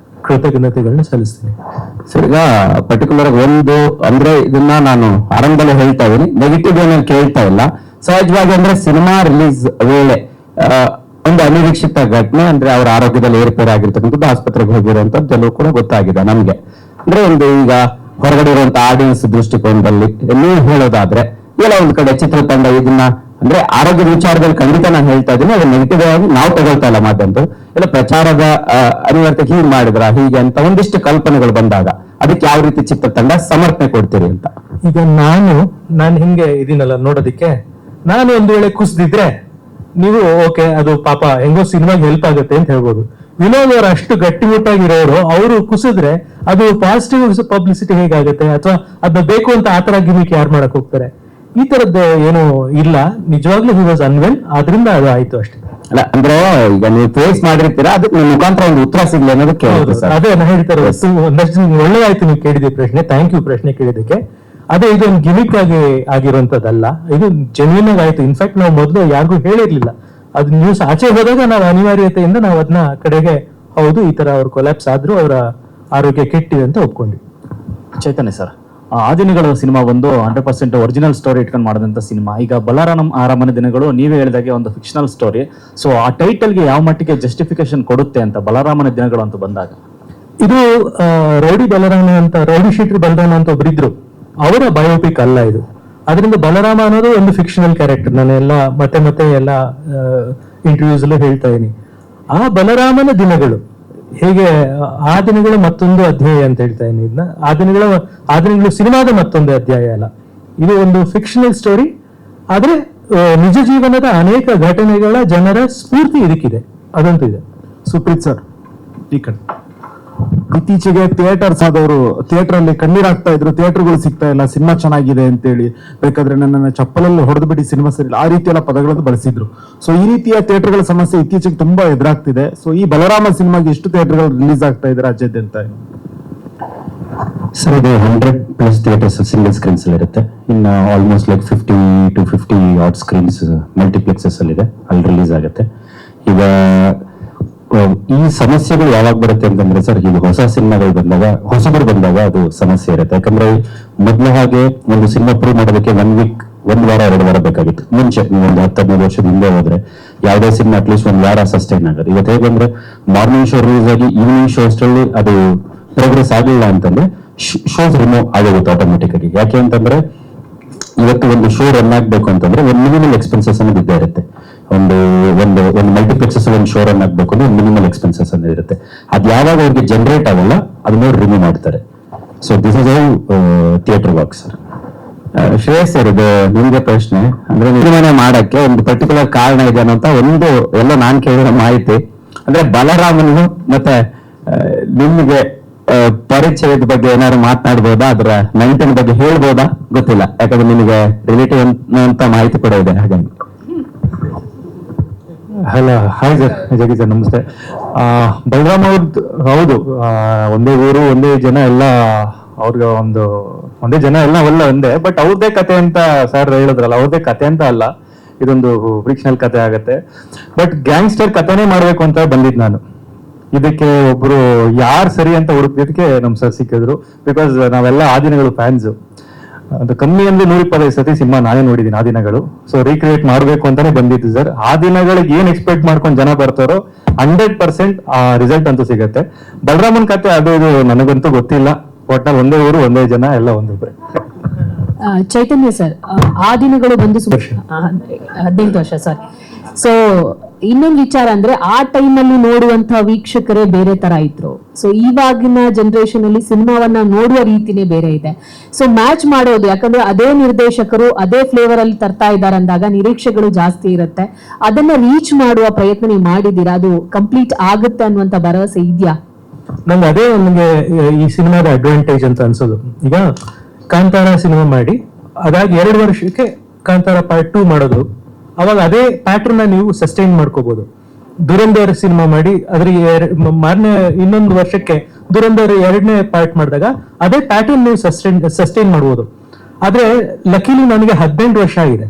ಕೃತಜ್ಞತೆಗಳನ್ನ ಸಲ್ಲಿಸ್ತೀನಿ. ಸರ್, ಈಗ ಪರ್ಟಿಕ್ಯುಲರ್ ಒಂದು ಅಂದ್ರೆ ಇದನ್ನ ನಾನು ಆರಂಭದಲ್ಲಿ ಹೇಳ್ತಾ ಇದ್ದೀನಿ, ನೆಗೆಟಿವ್ ಏನಾದ್ರು ಕೇಳ್ತಾ ಇಲ್ಲ. ಸಹಜವಾಗಿ ಅಂದ್ರೆ ಸಿನಿಮಾ ರಿಲೀಸ್ ವೇಳೆ ಒಂದು ಅನಿರೀಕ್ಷಿತ ಘಟನೆ ಅಂದ್ರೆ ಅವರ ಆರೋಗ್ಯದಲ್ಲಿ ಏರ್ಪೇರ್ ಆಗಿರ್ತಕ್ಕಂಥದ್ದು, ಆಸ್ಪತ್ರೆಗೆ ಹೋಗಿರುವಂತದ್ದು ಎಲ್ಲವೂ ಕೂಡ ಗೊತ್ತಾಗಿದೆ ನಮ್ಗೆ. ಅಂದ್ರೆ ಒಂದು ಈಗ ಹೊರಗಡೆ ಇರುವಂತ ಆಡಿಯನ್ಸ್ ದೃಷ್ಟಿಕೋನದಲ್ಲಿ ನೀವು ಹೇಳೋದಾದ್ರೆ ಎಲ್ಲ ಒಂದ್ ಕಡೆ ಚಿತ್ರತಂಡ ಇದನ್ನ ಅಂದ್ರೆ ಆರೋಗ್ಯದ ವಿಚಾರದಲ್ಲಿ ಖಂಡಿತ ನಾನು ಹೇಳ್ತಾ ಇದ್ದೀನಿ, ಅದು ನೆಗೆಟಿವ್ ಆಗಿ ನಾವು ತಗೊಳ್ತಾ ಇಲ್ಲ ಮಾತಂತೂ. ಎಲ್ಲ ಪ್ರಚಾರದ ಅನಿವಾರ್ಯತೆ ಹೀಗೆ ಮಾಡಿದ್ರ ಹೀಗೆ ಅಂತ ಒಂದಿಷ್ಟು ಕಲ್ಪನೆಗಳು ಬಂದಾಗ ಅದಕ್ಕೆ ಯಾವ ರೀತಿ ಚಿತ್ರತಂಡ ಸಮರ್ಥನೆ ಕೊಡ್ತೀರಿ ಅಂತ? ಈಗ ನಾನು ಹಿಂಗೆ ಇದೀನಲ್ಲ ನೋಡೋದಿಕ್ಕೆ, ನಾನು ಒಂದು ವೇಳೆ ಕುಸಿದಿದ್ರೆ ನೀವು ಓಕೆ ಅದು ಪಾಪ ಹೆಂಗೋ ಸಿನಿಮಾಗೆ ಹೆಲ್ಪ್ ಆಗುತ್ತೆ ಅಂತ ಹೇಳ್ಬೋದು. ವಿನೋದ್ ಅವರು ಅಷ್ಟು ಗಟ್ಟಿಮುಟ್ಟಾಗಿರೋರು, ಅವರು ಕುಸಿದ್ರೆ ಅದು ಪಾಸಿಟಿವ್ ಪಬ್ಲಿಸಿಟಿ ಹೇಗಾಗುತ್ತೆ? ಅಥವಾ ಅದನ್ನ ಬೇಕು ಅಂತ ಆತರ ಗಿಮಿಕ್ ಯಾರು ಮಾಡಕ್ ಹೋಗ್ತಾರೆ? ಈ ತರದ್ದು ಏನು ಇಲ್ಲ. ನಿಜವಾಗ್ಲೂ ಹಿ ವಾಸ್ ಅನ್ವೆಲ್, ಆದ್ರಿಂದ ಅದು ಆಯ್ತು ಅಷ್ಟೇ. ಅಲ್ಲ ಅಂದ್ರೆ ಈಗ ನೀವು ಫೇಸ್ ಮಾಡಿರ್ತೀರಾ, ಅದಕ್ಕೆ ನಿಮ್ಮ ಮುಖಾಂತರ ಒಂದು ಉತ್ತರ ಸಿಗ್ಲಿ ಅನ್ನೋದಕ್ಕೆ ಅದೇ ನಾನು ಹೇಳ್ತಾರೆ. ಒಂದಷ್ಟು ಒಳ್ಳೆದಾಯ್ತು ನೀವು ಕೇಳಿದ ಪ್ರಶ್ನೆ. ಥ್ಯಾಂಕ್ ಯು ಪ್ರಶ್ನೆ ಕೇಳಿದಕ್ಕೆ. ಅದೇ ಇದೊಂದು ಗಿಮಿಕ್ ಆಗಿರುವಂತದ್ದಲ್ಲ, ಇದು ಜೆನ್ಯೂನ್ ಆಯ್ತು. ಇನ್ಫ್ಯಾಕ್ಟ್ ನಾವು ಮೊದಲು ಯಾರಿಗೂ ಹೇಳಿರ್ಲಿಲ್ಲ. ಅದು ನ್ಯೂಸ್ ಆಚೆ ಹೋದಾಗ ನಾವು ಅನಿವಾರ್ಯತೆಯಿಂದ ನಾವು ಅದನ್ನ ಕಡೆಗೆ ಹೌದು ಈ ತರ ಅವ್ರು ಕೊಲ್ಯಾಪ್ಸ್ ಆದ್ರೂ ಅವರ ಆರೋಗ್ಯ ಕೆಟ್ಟಿದೆ ಅಂತ ಒಪ್ಕೊಂಡ್ವಿ. ಚೈತನ್ಯ ಸರ್, ಆದಿನಗಳು ಸಿನಿಮಾ ಒಂದು 100% ಒರಿಜಿನಲ್ ಸ್ಟೋರಿ ಇಟ್ಕೊಂಡು ಮಾಡಿದಂಥ ಸಿನಿಮಾ. ಈಗ ಆರಾಮನ ದಿನಗಳು ನೀವೇ ಹೇಳಿದಾಗೆ ಒಂದು ಫಿಕ್ಷನಲ್ ಸ್ಟೋರಿ. ಸೊ ಆ ಟೈಟಲ್ಗೆ ಯಾವ ಮಟ್ಟಿಗೆ ಜಸ್ಟಿಫಿಕೇಶನ್ ಕೊಡುತ್ತೆ ಅಂತ ಬಲರಾಮನ ದಿನಗಳು ಅಂತ ಬಂದಾಗ? ಇದು ರೌಡಿ ಶೀಟರ್ ಬಲರಾಮ ಅಂತ ಒಬ್ಬರಿದ್ರು, ಅವರ ಬಯೋಪಿಕ್ ಅಲ್ಲ ಇದು. ಅದರಿಂದ ಬಲರಾಮ ಅನ್ನೋದು ಒಂದು ಫಿಕ್ಷನಲ್ ಕ್ಯಾರೆಕ್ಟರ್. ನಾನು ಎಲ್ಲ ಮತ್ತೆ ಎಲ್ಲ ಇಂಟರ್ವ್ಯೂಸ್ ಅಲ್ಲೂ ಹೇಳ್ತಾ ಇದೀನಿ. ಆ ಬಲರಾಮನ ದಿನಗಳು ಹೇಗೆ, ಆ ದಿನಗಳು ಮತ್ತೊಂದು ಅಧ್ಯಾಯ ಅಂತ ಹೇಳ್ತಾ ಇದೀನಿ. ಇದನ್ನ ಆ ದಿನಗಳು ಸಿನಿಮಾದ ಮತ್ತೊಂದು ಅಧ್ಯಾಯ ಅಲ್ಲ, ಇದು ಒಂದು ಫಿಕ್ಷನಲ್ ಸ್ಟೋರಿ. ಆದ್ರೆ ನಿಜ ಜೀವನದ ಅನೇಕ ಘಟನೆಗಳ ಜನರ ಸ್ಫೂರ್ತಿ ಇದಕ್ಕಿದೆ, ಅದಂತೂ ಇದೆ. ಸುಪ್ರೀತ್ ಸರ್, ಈ ಕಡೆ ಇತ್ತೀಚೆಗೆ ಥಿಯೇಟರ್ಸ್ ಆದವರು ಥಿಯೇಟರ್ ಅಲ್ಲಿ ಕಣ್ಣೀರಾಗ್ತಾ ಇದ್ರು, ಥಿಯೇಟರ್ಗಳು ಸಿಗ್ತಾ ಇಲ್ಲ, ಸಿನಿಮಾ ಚೆನ್ನಾಗಿದೆ ಅಂತೇಳಿ, ಬೇಕಾದ್ರೆ ನನ್ನ ಚಪ್ಪಲಲ್ಲಿ ಹೊಡೆದು ಬಿಡಿ ಸಿನಿಮಾ ಸರಿ, ಆ ರೀತಿ ಎಲ್ಲ ಪದಗಳನ್ನು ಬಳಸಿದ್ರು. ಸೊ ಈ ರೀತಿಯ ಥಿಯೇಟರ್ಗಳ ಸಮಸ್ಯೆ ಇತ್ತೀಚೆಗೆ ತುಂಬಾ ಎದುರಾಗ್ತಿದೆ. ಸೊ ಈ ಬಲರಾಮ ಸಿನಿಮಾಗೆ ಎಷ್ಟು ಥಿಯೇಟರ್ಗಳು ರಿಲೀಸ್ ಆಗ್ತಾ ಇದೆ ರಾಜ್ಯಾದ್ಯಂತ? ಸರ್ ಇದು 100+ ಥಿಯೇಟರ್ಸ್ ಸಿಂಗಲ್ ಸ್ಕ್ರೀನ್ಸ್ ಅಲ್ಲಿ ಇರುತ್ತೆ. ಇನ್ನು almost like 50 to 50 at screens multiplexes ಅಲ್ಲಿ ಇದೆ, ಅಲ್ಲಿ ರಿಲೀಸ್ ಆಗುತ್ತೆ. ಈಗ ಈ ಸಮಸ್ಯೆಗಳು ಯಾವಾಗ ಬರುತ್ತೆ ಅಂತಂದ್ರೆ ಸರ್, ಈಗ ಹೊಸ ಸಿನಿಮಾಗಳು ಬಂದಾಗ, ಹೊಸಬರು ಬಂದಾಗ ಅದು ಸಮಸ್ಯೆ ಇರುತ್ತೆ. ಯಾಕಂದ್ರೆ ಮೊದಲ ಹಾಗೆ ಒಂದು ಸಿನಿಮಾ ಪ್ರೂವ್ ಮಾಡೋದಕ್ಕೆ 1 ವೀಕ್, 1 ವಾರ 2 ವಾರ ಬೇಕಾಗಿತ್ತು. ಮುಂಚೆ ನೀವು ಒಂದು 10-15 ವರ್ಷದ ಹಿಂದೆ ಹೋದ್ರೆ ಯಾವುದೇ ಸಿನಿಮಾ ಅಟ್ಲೀಸ್ಟ್ 1 ವಾರ ಸಸ್ಟೈನ್ ಆಗೋದು. ಇವತ್ತು ಹೇಗಂದ್ರೆ ಮಾರ್ನಿಂಗ್ ಶೋ ರಿಲೀಸ್ ಆಗಿ ಈವ್ನಿಂಗ್ ಶೋ ಅಷ್ಟರಲ್ಲಿ ಅದು ಪ್ರೋಗ್ರೆಸ್ ಆಗಿಲ್ಲ ಅಂತಂದ್ರೆ ಶೋಸ್ ರಿಮೂವ್ ಆಗೋಗುತ್ತೆ ಆಟೋಮೆಟಿಕ್ ಆಗಿ. ಯಾಕೆ ಅಂತಂದ್ರೆ ಇವತ್ತು ಒಂದು ಶೋ ರನ್ ಆಗ್ಬೇಕು ಅಂತಂದ್ರೆ ಒಂದು ಮಿನಿಮಲ್ ಎಕ್ಸ್ಪೆನ್ಸಸ್ ಅನ್ನೋದು ಇದ್ದೇ ಇರುತ್ತೆ. ಒಂದು ಮಲ್ಟಿಪ್ಲೆಕ್ಸಸ್ ಒಂದು ಶೋ ರನ್ ಆಗ್ಬೇಕು ಅಂದ್ರೆ ಒಂದು ಮಿನಿಮಲ್ ಎಕ್ಸ್ಪೆನ್ಸಸ್ ಅನ್ನೋದು ಇರುತ್ತೆ. ಅದು ಯಾವಾಗ ಅವ್ರಿಗೆ ಜನರೇಟ್ ಆಗಲ್ಲ ಅದನ್ನ ರಿಮೂವ್ ಮಾಡ್ತಾರೆ. So this is how theatre work sir. Shreyas sir, ಇದು ನಿಮ್ಗೆ ಪ್ರಶ್ನೆ ಅಂದ್ರೆ ನಿರ್ಮಾಣ ಮಾಡಕ್ಕೆ ಒಂದು ಪರ್ಟಿಕ್ಯುಲರ್ ಕಾರಣ ಇದೆ ಅನ್ನೋ ಒಂದು ಎಲ್ಲ ನಾನ್ ಕೇಳಿರೋ ಮಾಹಿತಿ ಅಂದ್ರೆ ಬಲರಾಮನು ಮತ್ತೆ ನಿಮ್ಗೆ ಪರಿಚಯದ ಬಗ್ಗೆ ಏನಾದ್ರು ಮಾತನಾಡ್ಬೋದಾ, ಅದರ ನೆಂಟಿನ ಬಗ್ಗೆ ಹೇಳ್ಬೋದಾ ಗೊತ್ತಿಲ್ಲ, ಯಾಕಂದ್ರೆ ನಿಮಗೆ ರಿಲೇಟಿವ್ ಅಂತ ಮಾಹಿತಿ ಕೂಡ ಇದೆ. ಹಾಗಾಗಿ ಹಲೋ, ಹಾಯ್ ಸರ್, ಜಗೀಶ್ ಸರ್, ನಮಸ್ತೆ. ಬಲರಾಮ್ ಅವ್ರದ್ದು ಹೌದು, ಒಂದೇ ಊರು ಒಂದೇ ಜನ ಎಲ್ಲ, ಅವ್ರಿಗೆ ಒಂದೇ ಜನ ಎಲ್ಲ ಅವೆಲ್ಲ ಒಂದೇ. ಬಟ್ ಅವ್ರದ್ದೇ ಕತೆ ಅಂತ ಸರ್ ಹೇಳಿದ್ರಲ್ಲ, ಅವ್ರದ್ದೇ ಕತೆ ಅಂತ ಅಲ್ಲ, ಇದೊಂದು ಫಿಕ್ಷನಲ್ ಕತೆ ಆಗತ್ತೆ. ಬಟ್ ಗ್ಯಾಂಗ್ಸ್ಟರ್ ಕತೆನೇ ಮಾಡ್ಬೇಕು ಅಂತ ಬಂದಿದ್ ನಾನು. ಇದಕ್ಕೆ ಒಬ್ರು ಯಾರು ಸರಿ ಅಂತ ಹುಡುಕಿದಕ್ಕೆ ನಮ್ ಸರ್ ಸಿಕ್ಕಿದ್ರು. ಬಿಕಾಸ್ ನಾವೆಲ್ಲ ಆ ದಿನಗಳು ಫ್ಯಾನ್ಸ್. ಅದು ಕಮ್ಮಿ ಅಂದ್ರೆ 125 ಸತಿ ಸಿನಿಮಾ ನಾನೇ ನೋಡಿದ್ದೀನಿ ಆ ದಿನಗಳು. ಸೊ ರೀಕ್ರಿಯೇಟ್ ಮಾಡ್ಬೇಕು ಅಂತಾನೆ ಬಂದಿತ್ತು ಸರ್. ಆ ದಿನಗಳಿಗೆ ಏನ್ ಎಕ್ಸ್ಪೆಕ್ಟ್ ಮಾಡ್ಕೊಂಡು ಜನ ಬರ್ತಾರೋ 100% ಆ ರಿಸಲ್ಟ್ ಅಂತೂ ಸಿಗತ್ತೆ. ಬಲರಾಮನ್ ಕತೆ ಅದು ಇದು ನನಗಂತೂ ಗೊತ್ತಿಲ್ಲ. ಒಟ್ನಲ್ಲಿ ಒಂದೇ ಊರು ಒಂದೇ ಜನ ಎಲ್ಲ ಒಂದೊಬ್ರೆ. ಚೈತನ್ಯ ಸರ್, ಆ ದಿನಗಳು ಬಂದು 18 ವರ್ಷ ಸರ್. ಸೊ ಇನ್ನೊಂದು ವಿಚಾರ ಅಂದ್ರೆ ಆ ಟೈಮ್ ಅಲ್ಲಿ ನೋಡುವಂತಹ ವೀಕ್ಷಕರೇ ಬೇರೆ ತರ ಇದ್ರು. ಸೊ ಇವಾಗಿನ ಜನರೇಷನ್ ಅಲ್ಲಿ ಸಿನಿಮಾವನ್ನ ನೋಡುವ ರೀತಿನೇ ಬೇರೆ ಇದೆ. ಸೊ ಮ್ಯಾಚ್ ಮಾಡೋದು, ಯಾಕಂದ್ರೆ ಅದೇ ನಿರ್ದೇಶಕರು ಅದೇ ಫ್ಲೇವರ್ ಅಲ್ಲಿ ತರ್ತಾ ಇದ್ದಾರೆ ಅಂದಾಗ ನಿರೀಕ್ಷೆಗಳು ಜಾಸ್ತಿ ಇರುತ್ತೆ. ಅದನ್ನ ರೀಚ್ ಮಾಡುವ ಪ್ರಯತ್ನ ನೀವು ಮಾಡಿದ್ದೀರಾ, ಅದು ಕಂಪ್ಲೀಟ್ ಆಗುತ್ತೆ ಅನ್ನುವಂತ ಭರವಸೆ ಇದೆಯಾ? ನಂಗೆ ಅದೇ ನಮಗೆ ಈ ಸಿನಿಮಾದ ಅಡ್ವಾಂಟೇಜ್ ಅಂತ ಅನ್ಸೋದು. ಈಗ ಕಾಂತಾರ ಸಿನಿಮಾ ಮಾಡಿ ಅದಾಗಿ 2 ವರ್ಷಕ್ಕೆ ಕಾಂತಾರ ಪಾರ್ಟ್ 2 ಮಾಡೋದು, ಅವಾಗ ಅದೇ ಪ್ಯಾಟರ್ನ್ ನೀವು ಸಸ್ಟೈನ್ ಮಾಡ್ಕೋಬಹುದು. ದುರಂಧರ್ ಸಿನಿಮಾ ಮಾಡಿ ಅದ್ರಿಗೆ ಮಾರನೇ ಇನ್ನೊಂದು ವರ್ಷಕ್ಕೆ ದುರಂಧರ್ 2ನೇ ಪಾರ್ಟ್ ಮಾಡಿದಾಗ ಅದೇ ಪ್ಯಾಟರ್ನ್ ನೀವು ಸಸ್ಟೈನ್ ಮಾಡ್ಬೋದು. ಆದ್ರೆ ಲಕಿಲಿ ನನಗೆ 18 ವರ್ಷ ಆಗಿದೆ.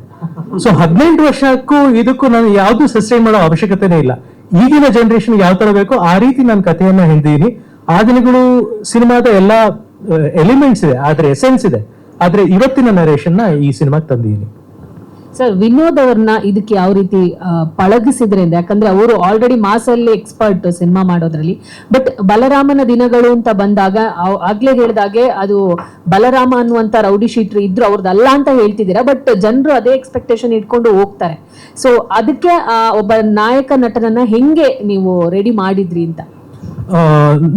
ಸೊ 18 ವರ್ಷಕ್ಕೂ ಇದಕ್ಕೂ ನಾನು ಯಾವ್ದು ಸಸ್ಟೈನ್ ಮಾಡೋ ಅವಶ್ಯಕತೆನೇ ಇಲ್ಲ. ಈಗಿನ ಜನರೇಷನ್ ಯಾವ ತರ ಬೇಕೋ ಆ ರೀತಿ ನಾನು ಕಥೆಯನ್ನ ಹೇಳಿದೀನಿ. ಆ ದಿನಗಳು ಸಿನಿಮಾದ ಎಲ್ಲಾ ಎಲಿಮೆಂಟ್ಸ್ ಇದೆ, ಆದ್ರೆ ಎಸೆನ್ಸ್ ಇದೆ. ಆದ್ರೆ ಇವತ್ತಿನ ನರೇಷನ್ ನ ಈ ಸಿನಿಮಾಗೆ ತಂದಿದ್ದೀನಿ. ಸರ್, ವಿನೋದ್ ಅವ್ರನ್ನ ಇದಕ್ಕೆ ಯಾವ ರೀತಿ ಪಳಗಿಸಿದ್ರಿಂದ, ಯಾಕಂದ್ರೆ ಅವರು ಆಲ್ರೆಡಿ ಮಾಸಲ್ಲಿ ಎಕ್ಸ್ಪರ್ಟ್ ಸಿನಿಮಾ ಮಾಡೋದ್ರಲ್ಲಿ. ಬಟ್ ಬಲರಾಮನ ದಿನಗಳು ಅಂತ ಬಂದಾಗ ಆಗ್ಲೇ ಹೇಳಿದಾಗೆ ಅದು ಬಲರಾಮ ಅನ್ನುವಂತ ರೌಡಿ ಶೀಟ್ರು ಇದ್ರು, ಅವ್ರದ್ದಲ್ಲ ಅಂತ ಹೇಳ್ತಿದ್ದೀರಾ. ಬಟ್ ಜನರು ಅದೇ ಎಕ್ಸ್ಪೆಕ್ಟೇಷನ್ ಇಟ್ಕೊಂಡು ಹೋಗ್ತಾರೆ. ಸೊ ಅದಕ್ಕೆ ಒಬ್ಬ ನಾಯಕ ನಟನನ್ನ ಹೆಂಗೆ ನೀವು ರೆಡಿ ಮಾಡಿದ್ರಿ ಅಂತ?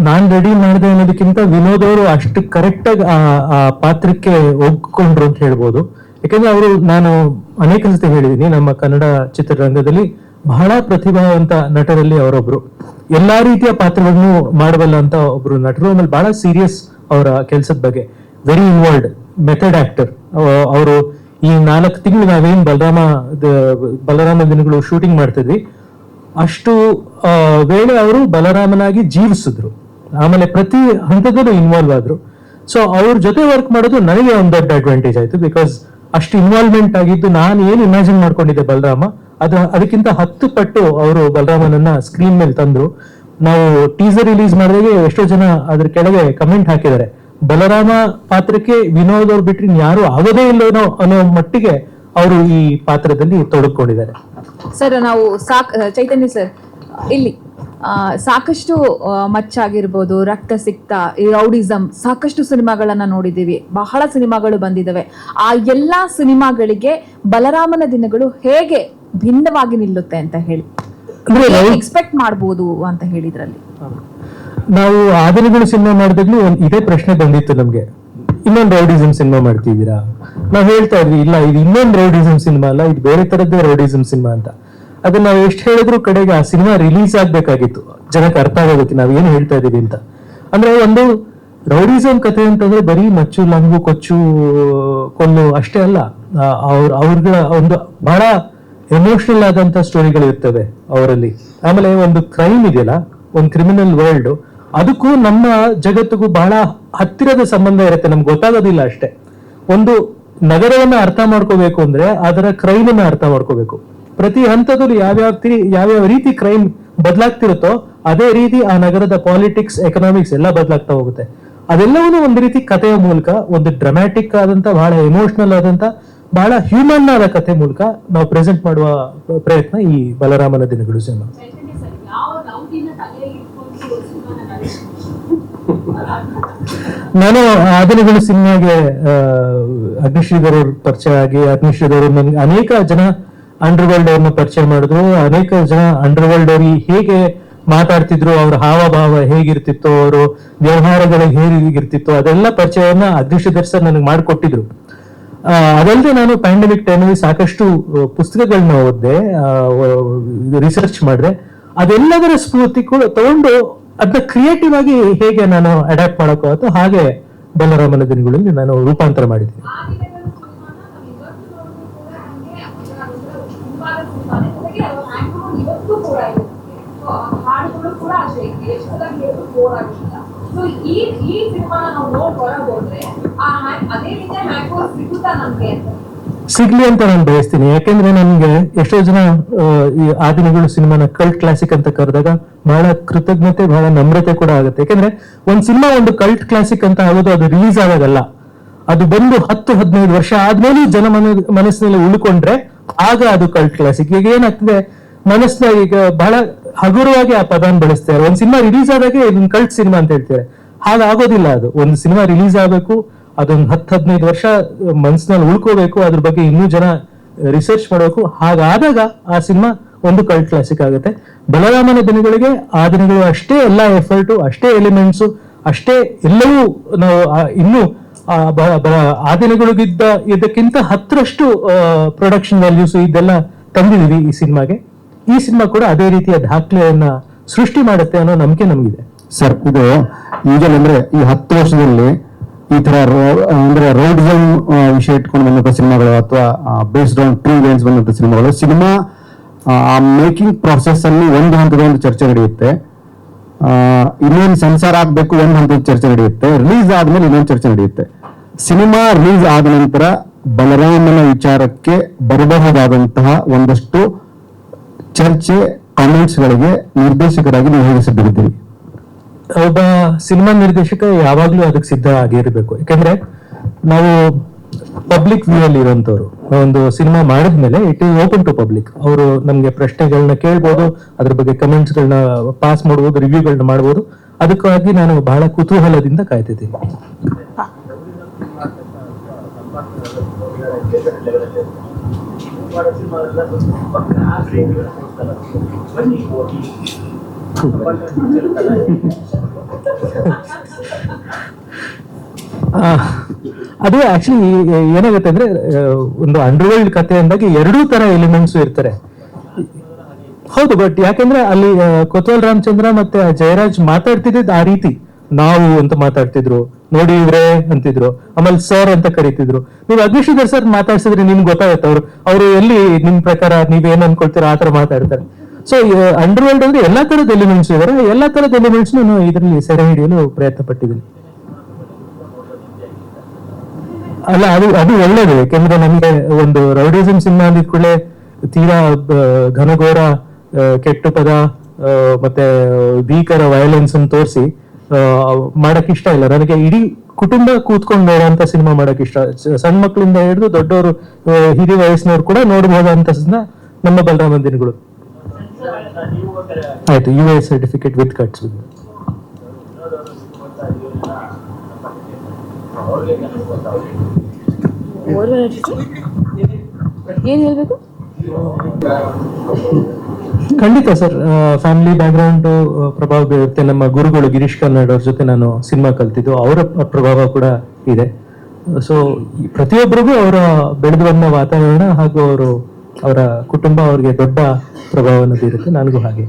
ನಾನ್ ರೆಡಿ ಮಾಡಿದೆ ಅನ್ನೋದಕ್ಕಿಂತ ವಿನೋದ್ ಅವರು ಅಷ್ಟು ಕರೆಕ್ಟ್ ಆಗಿ ಆ ಪಾತ್ರಕ್ಕೆ ಒಗ್ಕೊಂಡ್ರು ಅಂತ ಹೇಳ್ಬೋದು. ಯಾಕಂದ್ರೆ ಅವರು, ನಾನು ಅನೇಕ ಸತಿ ಹೇಳಿದೀನಿ, ನಮ್ಮ ಕನ್ನಡ ಚಿತ್ರರಂಗದಲ್ಲಿ ಬಹಳ ಪ್ರತಿಭಾವಂತ ನಟರಲ್ಲಿ ಅವರೊಬ್ರು. ಎಲ್ಲಾ ರೀತಿಯ ಪಾತ್ರಗಳನ್ನು ಮಾಡಬಲ್ಲ ಅಂತ ಒಬ್ರು ನಟರು. ಆಮೇಲೆ ಬಹಳ ಸೀರಿಯಸ್ ಅವರ ಕೆಲಸದ ಬಗ್ಗೆ, ವೆರಿ ಇನ್ವಾಲ್ವ್ಡ್, ಮೆಥಡ್ ಆಕ್ಟರ್. ಅವರು ಈ 4 ತಿಂಗಳು ನಾವೇನ್ ಬಲರಾಮ ದಿನಗಳು ಶೂಟಿಂಗ್ ಮಾಡ್ತಿದ್ವಿ, ಅಷ್ಟು ವೇಳೆ ಅವರು ಬಲರಾಮನಾಗಿ ಜೀವಿಸಿದ್ರು. ಆಮೇಲೆ ಪ್ರತಿ ಹಂತದಲ್ಲೂ ಇನ್ವಾಲ್ವ್ ಆದ್ರು. ಸೊ ಅವ್ರ ಜೊತೆ ವರ್ಕ್ ಮಾಡೋದು ನನಗೆ ಒಂದು ದೊಡ್ಡ ಅಡ್ವಾಂಟೇಜ್ ಆಯ್ತು. ಬಿಕಾಸ್ ಅಷ್ಟು ಇನ್ವಾಲ್ವ್ಮೆಂಟ್ ಆಗಿದ್ದು, ನಾನು ಏನು ಇಮ್ಯಾಜಿನ್ ಮಾಡ್ಕೊಂಡಿದ್ದೆ ಬಲರಾಮ, ಅದಕ್ಕಿಂತ 10 ಪಟ್ಟು ಅವರು ಬಲರಾಮನನ್ನ ಸ್ಕ್ರೀನ್ ಮೇಲೆ ತಂದ್ರು. ನಾವು ಟೀಸರ್ ರಿಲೀಸ್ ಮಾಡಿದಾಗ ಎಷ್ಟೋ ಜನ ಅದ್ರ ಕೆಳಗೆ ಕಮೆಂಟ್ ಹಾಕಿದ್ದಾರೆ, ಬಲರಾಮ ಪಾತ್ರಕ್ಕೆ ವಿನೋದ್ ಅವ್ರು ಬಿಟ್ರೆ ಯಾರು ಆಗೋದೇ ಇಲ್ಲೋ ಅನ್ನೋ ಮಟ್ಟಿಗೆ ಅವರು ಈ ಪಾತ್ರದಲ್ಲಿ ತೊಡಕೊಂಡಿದ್ದಾರೆ. ಸರ್, ನಾವು ಚೈತನ್ಯ ಸರ್, ಇಲ್ಲಿ ಸಾಕಷ್ಟು ಮಚ್ಚಾಗಿರ್ಬೋದು, ರಕ್ತ ಸಿಕ್ತ, ಈ ರೌಡಿಸಮ್, ಸಾಕಷ್ಟು ಸಿನಿಮಾಗಳನ್ನ ನೋಡಿದ್ದೀವಿ, ಬಹಳ ಸಿನಿಮಾಗಳು ಬಂದಿದ್ದಾವೆ. ಆ ಎಲ್ಲಾ ಸಿನಿಮಾಗಳಿಗೆ ಬಲರಾಮನ ದಿನಗಳು ಹೇಗೆ ಭಿನ್ನವಾಗಿ ನಿಲ್ಲುತ್ತೆ ಅಂತ ಹೇಳಿ, ಎಕ್ಸ್ಪೆಕ್ಟ್ ಮಾಡ್ಬೋದು ಅಂತ ಹೇಳಿದ್ರಲ್ಲಿ. ನಾವು ಆದಿನಗಳು ಸಿನಿಮಾ ಮಾಡಿದಾಗ್ಲೂ ಇದೇ ಪ್ರಶ್ನೆ ಬಂದಿತ್ತು ನಮ್ಗೆ, ಇನ್ನೊಂದು ರೌಡಿಸಮ್ ಸಿನಿಮಾ ಮಾಡ್ತಿದ್ದೀರಾ? ನಾವ್ ಹೇಳ್ತಾ ಇದ್ವಿ ಇಲ್ಲ, ಇದು ಇನ್ನೊಂದು ರೌಡಿಸಮ್ ಸಿನಿಮಾ ಅಲ್ಲ, ಇದು ಬೇರೆ ತರದ್ದೇ ರೌಡಿಸಮ್ ಸಿನಿಮಾ ಅಂತ. ಅದನ್ನ ನಾವು ಎಷ್ಟು ಹೇಳಿದ್ರು ಕಡೆಗೆ ಆ ಸಿನಿಮಾ ರಿಲೀಸ್ ಆಗ್ಬೇಕಾಗಿತ್ತು, ಜನಕ್ಕೆ ಅರ್ಥ ಆಗೋದಕ್ಕೆ ನಾವ್ ಏನ್ ಹೇಳ್ತಾ ಇದೀವಿ ಅಂತ. ಅಂದ್ರೆ ಒಂದು ರೌಡಿಸಮ್ ಕಥೆ ಅಂತಂದ್ರೆ ಬರೀ ಮಚ್ಚು ಲಂಗು ಕೊಚ್ಚು ಕೊಲ್ಲು ಅಷ್ಟೇ ಅಲ್ಲ, ಅವ್ರಗಳ ಒಂದು ಬಹಳ ಎಮೋಷನಲ್ ಆದಂತ ಸ್ಟೋರಿಗಳು ಇರ್ತವೆ ಅವರಲ್ಲಿ. ಆಮೇಲೆ ಒಂದು ಕ್ರೈಮ್ ಇದೆಯಲ್ಲ, ಒಂದು ಕ್ರಿಮಿನಲ್ ವರ್ಲ್ಡ್, ಅದಕ್ಕೂ ನಮ್ಮ ಜಗತ್ತಿಗೂ ಬಹಳ ಹತ್ತಿರದ ಸಂಬಂಧ ಇರುತ್ತೆ, ನಮ್ಗೆ ಗೊತ್ತಾಗೋದಿಲ್ಲ ಅಷ್ಟೇ. ಒಂದು ನಗರವನ್ನ ಅರ್ಥ ಮಾಡ್ಕೋಬೇಕು ಅಂದ್ರೆ ಅದರ ಕ್ರೈಮ್ ಅನ್ನ ಅರ್ಥ ಮಾಡ್ಕೋಬೇಕು. ಪ್ರತಿ ಹಂತದಲ್ಲೂ ಯಾವ್ಯಾವ ರೀತಿ ಕ್ರೈಮ್ ಬದಲಾಗ್ತಿರುತ್ತೋ ಅದೇ ರೀತಿ ಆ ನಗರದ ಪಾಲಿಟಿಕ್ಸ್, ಎಕನಾಮಿಕ್ಸ್ ಎಲ್ಲ ಬದಲಾಗ್ತಾ ಹೋಗುತ್ತೆ. ಅದೆಲ್ಲವೂ ಒಂದು ರೀತಿ ಕಥೆಯ ಮೂಲಕ, ಒಂದು ಡ್ರಾಮ್ಯಾಟಿಕ್ ಆದಂತ, ಬಹಳ ಎಮೋಷನಲ್ ಆದಂತ, ಬಹಳ ಹ್ಯೂಮನ್ ಆದ ಕಥೆ ಮೂಲಕ ನಾವು ಪ್ರೆಸೆಂಟ್ ಮಾಡುವ ಪ್ರಯತ್ನ ಈ ಬಲರಾಮನ ದಿನಗಳು ಸಿನಿಮಾ. ನಾನು ಆದಿನಗಳು ಸಿನಿಮಾಗೆ ಅಗ್ನಿಶ್ರೀಧರ್ ಅವ್ರ ಪರಿಚಯ ಆಗಿ, ಅಗ್ನಿಶ್ರೀಧರ್ ಅವ್ರು ನನ್ಗೆ ಅನೇಕ ಜನ ಅಂಡರ್ ವರ್ಲ್ಡ್ ಅವ್ರನ್ನ ಪರಿಚಯ ಮಾಡಿದ್ರು. ಅನೇಕ ಜನ ಅಂಡರ್ ವರ್ಲ್ಡ್ ಅವ್ರಿಗೆ ಹೇಗೆ ಮಾತಾಡ್ತಿದ್ರು, ಅವ್ರ ಹಾವಭಾವ ಹೇಗಿರ್ತಿತ್ತು, ಅವರು ವ್ಯವಹಾರಗಳು ಹೇಗಿರ್ತಿತ್ತು, ಅದೆಲ್ಲ ಪರಿಚಯವನ್ನ ಅಗ್ನಿಶ್ರೀಧರ್ ಸರ್ ನನಗೆ ಮಾಡಿಕೊಟ್ಟಿದ್ರು. ಅದಲ್ಲದೆ ನಾನು ಪ್ಯಾಂಡಮಿಕ್ ಟೈಮಲ್ಲಿ ಸಾಕಷ್ಟು ಪುಸ್ತಕಗಳನ್ನ ಓದಿದೆ, ರಿಸರ್ಚ್ ಮಾಡಿದೆ. ಅದೆಲ್ಲದರ ಸ್ಫೂರ್ತಿ ಕೂಡ ತಗೊಂಡು ಅದನ್ನ ಕ್ರಿಯೇಟಿವ್ ಆಗಿ ಹೇಗೆ ನಾನು ಅಡಾಪ್ಟ್ ಮಾಡೋಕ್ಕಾಗುತ್ತೋ ಹಾಗೆ ಬಲರಾಮನ ದಿನಗಳಲ್ಲಿ ನಾನು ರೂಪಾಂತರ ಮಾಡಿದ್ದೀನಿ. ಸಿಗ್ಲಿ ಅಂತ ನಾನು ಬಯಸ್ತೀನಿ. ಯಾಕೆಂದ್ರೆ ನನ್ಗೆ ಎಷ್ಟೋ ಜನ ಈ ಆದಿನಗಳು ಸಿನಿಮಾನ ಕಲ್ಟ್ ಕ್ಲಾಸಿಕ್ ಅಂತ ಕರೆದಾಗ ಬಹಳ ಕೃತಜ್ಞತೆ, ಬಹಳ ನಮ್ರತೆ ಕೂಡ ಆಗುತ್ತೆ. ಯಾಕೆಂದ್ರೆ ಒಂದ್ ಸಿನಿಮಾ ಒಂದು ಕಲ್ಟ್ ಕ್ಲಾಸಿಕ್ ಅಂತ ಆಗೋದು ಅದು ರಿಲೀಸ್ ಆದಾಗಲ್ಲ, ಅದು ಬಂದು 10-15 ವರ್ಷ ಆದ್ಮೇಲೆ ಜನ ಮನಸ್ಸಿನಲ್ಲಿ ಉಳ್ಕೊಂಡ್ರೆ ಆಗ ಅದು ಕಲ್ಟ್ ಕ್ಲಾಸಿಕ್. ಈಗ ಏನಾಗ್ತದೆ, ಮನಸ್ಸಿನ ಈಗ ಬಹಳ ಹಗುರವಾಗಿ ಆ ಪದಾನ್ ಬಳಸ್ತಾರೆ. ಒಂದ್ ಸಿನಿಮಾ ರಿಲೀಸ್ ಆದಾಗೆ ಇದನ್ನ ಕಲ್ಟ್ ಸಿನಿಮಾ ಅಂತ ಹೇಳ್ತಾರೆ. ಹಾಗಾಗೋದಿಲ್ಲ. ಅದು ಒಂದು ಸಿನಿಮಾ ರಿಲೀಸ್ ಆಗಬೇಕು, ಅದೊಂದು 10-15 ವರ್ಷ ಮನಸ್ಸಿನಲ್ಲಿ ಉಳ್ಕೋಬೇಕು, ಅದ್ರ ಬಗ್ಗೆ ಇನ್ನೂ ಜನ ರಿಸರ್ಚ್ ಮಾಡಬೇಕು. ಹಾಗಾದಾಗ ಆ ಸಿನಿಮಾ ಒಂದು ಕಲ್ಟ್ ಕ್ಲಾಸಿಕ್ ಆಗುತ್ತೆ. ಬಲರಾಮನ ದಿನಗಳಿಗೆ ಆ ದಿನಗಳು ಅಷ್ಟೇ ಎಲ್ಲ ಎಫರ್ಟು, ಅಷ್ಟೇ ಎಲಿಮೆಂಟ್ಸು, ಅಷ್ಟೇ ಎಲ್ಲವೂ ನಾವು ಇನ್ನೂ ಆ ದಿನಗಳಿಗಿದ್ದ ಇದಕ್ಕಿಂತ 10ರಷ್ಟು ಪ್ರೊಡಕ್ಷನ್ ವ್ಯಾಲ್ಯೂಸ್ ಇದೆಲ್ಲ ತಂದಿದೀವಿ ಈ ಸಿನಿಮಾಗೆ. ಈ ಸಿನಿಮಾ ಕೂಡ ಅದೇ ರೀತಿಯ ದಾಖಲೆಯನ್ನ ಸೃಷ್ಟಿ ಮಾಡುತ್ತೆ ಅನ್ನೋ ನಂಬಿಕೆ ನಮಗಿದೆ. ಸರ್, ಇದು ಯೂಶಲ್ ಅಂದ್ರೆ ಈ 10 ವರ್ಷದಲ್ಲಿ ಈ ತರ ಅಂದ್ರೆ ರೋಡಿಸಮ್ ವಿಷಯ ಇಟ್ಕೊಂಡು ಬಂದಂತ ಸಿನಿಮಾಗಳು ಅಥವಾ ಬೇಸ್ಡ್ ಆನ್ ಟ್ರೂ ಇವೆಂಟ್ಸ್ ಬಂದಂತ ಸಿನಿಮಾಗಳು, ಸಿನಿಮಾ ಆ ಮೇಕಿಂಗ್ ಪ್ರಾಸೆಸ್ ಅಲ್ಲಿ ಒಂದು ಹಂತದ ಒಂದು ಚರ್ಚೆ ನಡೆಯುತ್ತೆ, ಇನ್ನೊಂದು ಸೆನ್ಸಾರ್ ಆಗ್ಬೇಕು ಒಂದು ಹಂತದ ಚರ್ಚೆ ನಡೆಯುತ್ತೆ, ರಿಲೀಸ್ ಆದ್ಮೇಲೆ ಇನ್ನೊಂದು ಚರ್ಚೆ ನಡೆಯುತ್ತೆ. ಸಿನಿಮಾ ರಿಲೀಸ್ ಆದ ನಂತರ ಬಲರಾಮನ ವಿಚಾರಕ್ಕೆ ಬರಬಹುದಾದಂತಹ ಒಂದಷ್ಟು ಚರ್ಚೆ, ಕಾಮೆಂಟ್ಸ್ ಗಳಿಗೆ ನಿರ್ದೇಶಕರಾಗಿ ನೀವು ಹೇಗೆ ಸಿದ್ಧರಿದ್ದೀರಿ? ಒಬ್ಬ ಸಿನಿಮಾ ನಿರ್ದೇಶಕ ಯಾವಾಗ್ಲೂ ಅದಕ್ಕೆ ಸಿದ್ಧ ಆಗಿರ್ಬೇಕು. ಯಾಕಂದ್ರೆ ನಾವು ಪಬ್ಲಿಕ್ ವ್ಯೂ ಅಲ್ಲಿ ಇರುವಂತವ್ರು. ಒಂದು ಸಿನಿಮಾ ಮಾಡಿದ್ಮೇಲೆ it is open to public. ಅವರು ನಮ್ಗೆ ಪ್ರಶ್ನೆಗಳನ್ನ ಕೇಳ್ಬೋದು, ಅದ್ರ ಬಗ್ಗೆ ಕಮೆಂಟ್ಸ್ ಗಳನ್ನ ಪಾಸ್ ಮಾಡ್ಬೋದು, ರಿವ್ಯೂಗಳನ್ನ ಮಾಡ್ಬೋದು. ಅದಕ್ಕಾಗಿ ನಾನು ಬಹಳ ಕುತೂಹಲದಿಂದ ಕಾಯ್ತಿದ್ದೀನಿ. ಅದು ಆಕ್ಚುಲಿ ಏನಾಗುತ್ತೆ ಅಂದ್ರೆ, ಒಂದು ಅಂಡರ್ವರ್ಲ್ಡ್ ಕಥೆ ಅಂದಾಗ ಎರಡೂ ತರ ಎಲಿಮೆಂಟ್ಸ್ ಇರ್ತಾರೆ. ಹೌದು, ಬಟ್ ಯಾಕಂದ್ರೆ ಅಲ್ಲಿ ಕೊತ್ವಾಲ್ ರಾಮಚಂದ್ರ ಮತ್ತೆ ಜಯರಾಜ್ ಮಾತಾಡ್ತಿದ್ದ ಆ ರೀತಿ, ನಾವು ಅಂತ ಮಾತಾಡ್ತಿದ್ರು, ನೋಡಿ ಇವ್ರೆ ಅಂತಿದ್ರು, ಆಮೇಲೆ ಸರ್ ಅಂತ ಕರೀತಿದ್ರು. ನೀವು ಅಗ್ನಿಶ್ರೀಧರ್ ಸರ್ ಮಾತಾಡ್ಸಿದ್ರೆ ನಿಮ್ಗೆ ಗೊತ್ತಾಗತ್ತೆ ಅವ್ರು ಎಲ್ಲಿ ನಿಮ್ ಪ್ರಕಾರ ನೀವೇನ್ ಅನ್ಕೊಳ್ತೀರಾ ಆ ತರ ಮಾತಾಡ್ತಾರೆ. ಸೊ ಅಂಡರ್ ವರ್ಲ್ಡ್ ಅಂದ್ರೆ ಎಲ್ಲಾ ತರದ ಎಲಿಮೆಂಟ್ಸ್ ಇದಾರೆ. ಎಲ್ಲಾ ತರದ ಎಲಿಮೆಂಟ್ಸ್ ನಾನು ಇದರಲ್ಲಿ ಸೆರೆ ಹಿಡಿಯಲು ಪ್ರಯತ್ನ ಪಟ್ಟಿದ್ದೀನಿ. ಅಲ್ಲ, ಅದು ಒಳ್ಳೇದು. ಯಾಕೆಂದ್ರೆ ನಮಗೆ ಒಂದು ರೌಡಿಸಮ್ ಸಿನಿಮಾ ಅಂದಿದ್ ಕೂಡಲೇ ತೀರಾ ಘನಘೋರ ಕೆಟ್ಟ ಪದ ಮತ್ತೆ ಭೀಕರ ವಯಲೆನ್ಸ್ ಅನ್ನು ತೋರಿಸಿ ಮಾಡಕ್ ಇಷ್ಟ ಇಲ್ಲ ನನಗೆ. ಇಡೀ ಕುಟುಂಬ ಕೂತ್ಕೊಂಡು ನೋಡುವಂತ ಸಿನಿಮಾ ಮಾಡಕ್ ಇಷ್ಟ. ಸಣ್ಣ ಮಕ್ಕಳಿಂದ ಹಿಡಿದು ದೊಡ್ಡವರು, ಹಿರಿಯ ವಯಸ್ಸಿನವ್ರು ಕೂಡ ನೋಡಬಹುದಂತ ನಮ್ಮ ಬಲರಾಮನ ದಿನಗಳು. ಆಯ್ತು, UA ಸರ್ಟಿಫಿಕೇಟ್ ವಿತ್ ಕಟ್ಸ್. ಏನ್ ಹೇಳ್ಬೇಕು? ಖಂಡಿತ ಸರ್, ಫ್ಯಾಮಿಲಿ ಬ್ಯಾಕ್ಗ್ರೌಂಡ್ ಪ್ರಭಾವ ಬೀರುತ್ತೆ. ನಮ್ಮ ಗುರುಗಳು ಗಿರೀಶ್ ಕಾರ್ನಾಡ್ ಅವ್ರ ಜೊತೆ ನಾನು ಸಿನಿಮಾ ಕಲ್ತಿದ್ದು, ಅವರ ಪ್ರಭಾವ ಕೂಡ ಇದೆ. ಸೊ ಪ್ರತಿಯೊಬ್ಬರಿಗೂ ಅವರ ಬೆಳೆದು ಬಂದ ವಾತಾವರಣ ಹಾಗೂ ಅವರ ಕುಟುಂಬ ಅವ್ರಿಗೆ ದೊಡ್ಡ ಪ್ರಭಾವವನ್ನು ಬೀರುತ್ತೆ. ನನಗೂ ಹಾಗೆ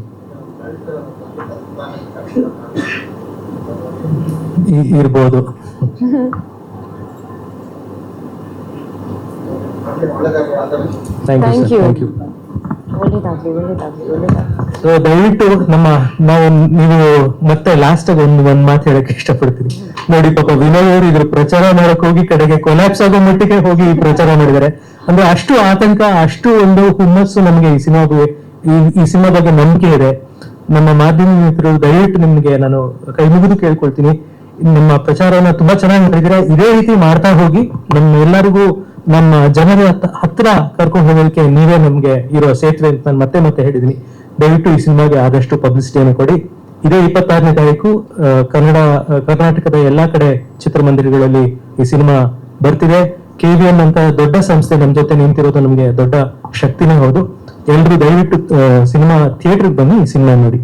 ಇರ್ಬೋದು. Thank you. Thank you. ಒಳ್ಳೇದಾಗ್ಲಿ. ಸೊ ದಯವಿಟ್ಟು ನೀವು ಮತ್ತೆ ಲಾಸ್ಟ್ ಆಗಿ ಒಂದ್ ಮಾತು ಹೇಳಕ್ ಇಷ್ಟಪಡ್ತೀನಿ. ನೋಡಿ, ಪಾಪ ವಿನಯ್ ಅವರು ಇದ್ರ ಪ್ರಚಾರ ಮಾಡಕ್ ಹೋಗಿ ಕಡೆಗೆ ಕೊಲ್ಯಾಪ್ಸ್ ಆಗೋ ಮಟ್ಟಿಗೆ ಹೋಗಿ ಈ ಪ್ರಚಾರ ಮಾಡಿದ್ದಾರೆ. ಅಂದ್ರೆ ಅಷ್ಟು ಆತಂಕ, ಅಷ್ಟು ಒಂದು ಹುಮ್ಮಸ್ಸು ನಮಗೆ ಈ ಸಿನಿಮಾ ಬಗ್ಗೆ ನಂಬಿಕೆ ಇದೆ. ನಮ್ಮ ಮಾಧ್ಯಮ ಮಿತ್ರರು ದಯವಿಟ್ಟು ನಿಮ್ಗೆ ನಾನು ಕೈ ಮುಗಿದು ಕೇಳ್ಕೊಳ್ತೀನಿ, ನಮ್ಮ ಪ್ರಚಾರವನ್ನ ತುಂಬಾ ಚೆನ್ನಾಗಿ ಮಾಡಿದ್ರೆ ಇದೇ ರೀತಿ ಮಾಡ್ತಾ ಹೋಗಿ ನಮ್ಮ ಎಲ್ಲರಿಗೂ ನಮ್ಮ ಜನರ ಹತ್ರ ಕರ್ಕೊಂಡು ಹೋಗೋದಕ್ಕೆ ನೀವೇ ನಮ್ಗೆ ಇರೋ ಸೇತುವೆ ಅಂತ ನಾನು ಮತ್ತೆ ಹೇಳಿದೀನಿ. ದಯವಿಟ್ಟು ಈ ಸಿನಿಮಾಗೆ ಆದಷ್ಟು ಪಬ್ಲಿಸಿಟಿಯನ್ನು ಕೊಡಿ. ಇದೇ 26ನೇ ತಾರೀಕು ಕರ್ನಾಟಕದ ಎಲ್ಲಾ ಕಡೆ ಚಿತ್ರಮಂದಿರಗಳಲ್ಲಿ ಈ ಸಿನಿಮಾ ಬರ್ತಿದೆ. KVN ಅಂತ ದೊಡ್ಡ ಸಂಸ್ಥೆ ನಮ್ಮ ಜೊತೆ ನಿಂತಿರೋದು ನಮ್ಗೆ ದೊಡ್ಡ ಶಕ್ತಿನೇ ಹೌದು. ಎಲ್ರು ದಯವಿಟ್ಟು ಸಿನಿಮಾ ಥಿಯೇಟರ್ಗೆ ಬನ್ನಿ, ಈ ಸಿನಿಮಾ ನೋಡಿ.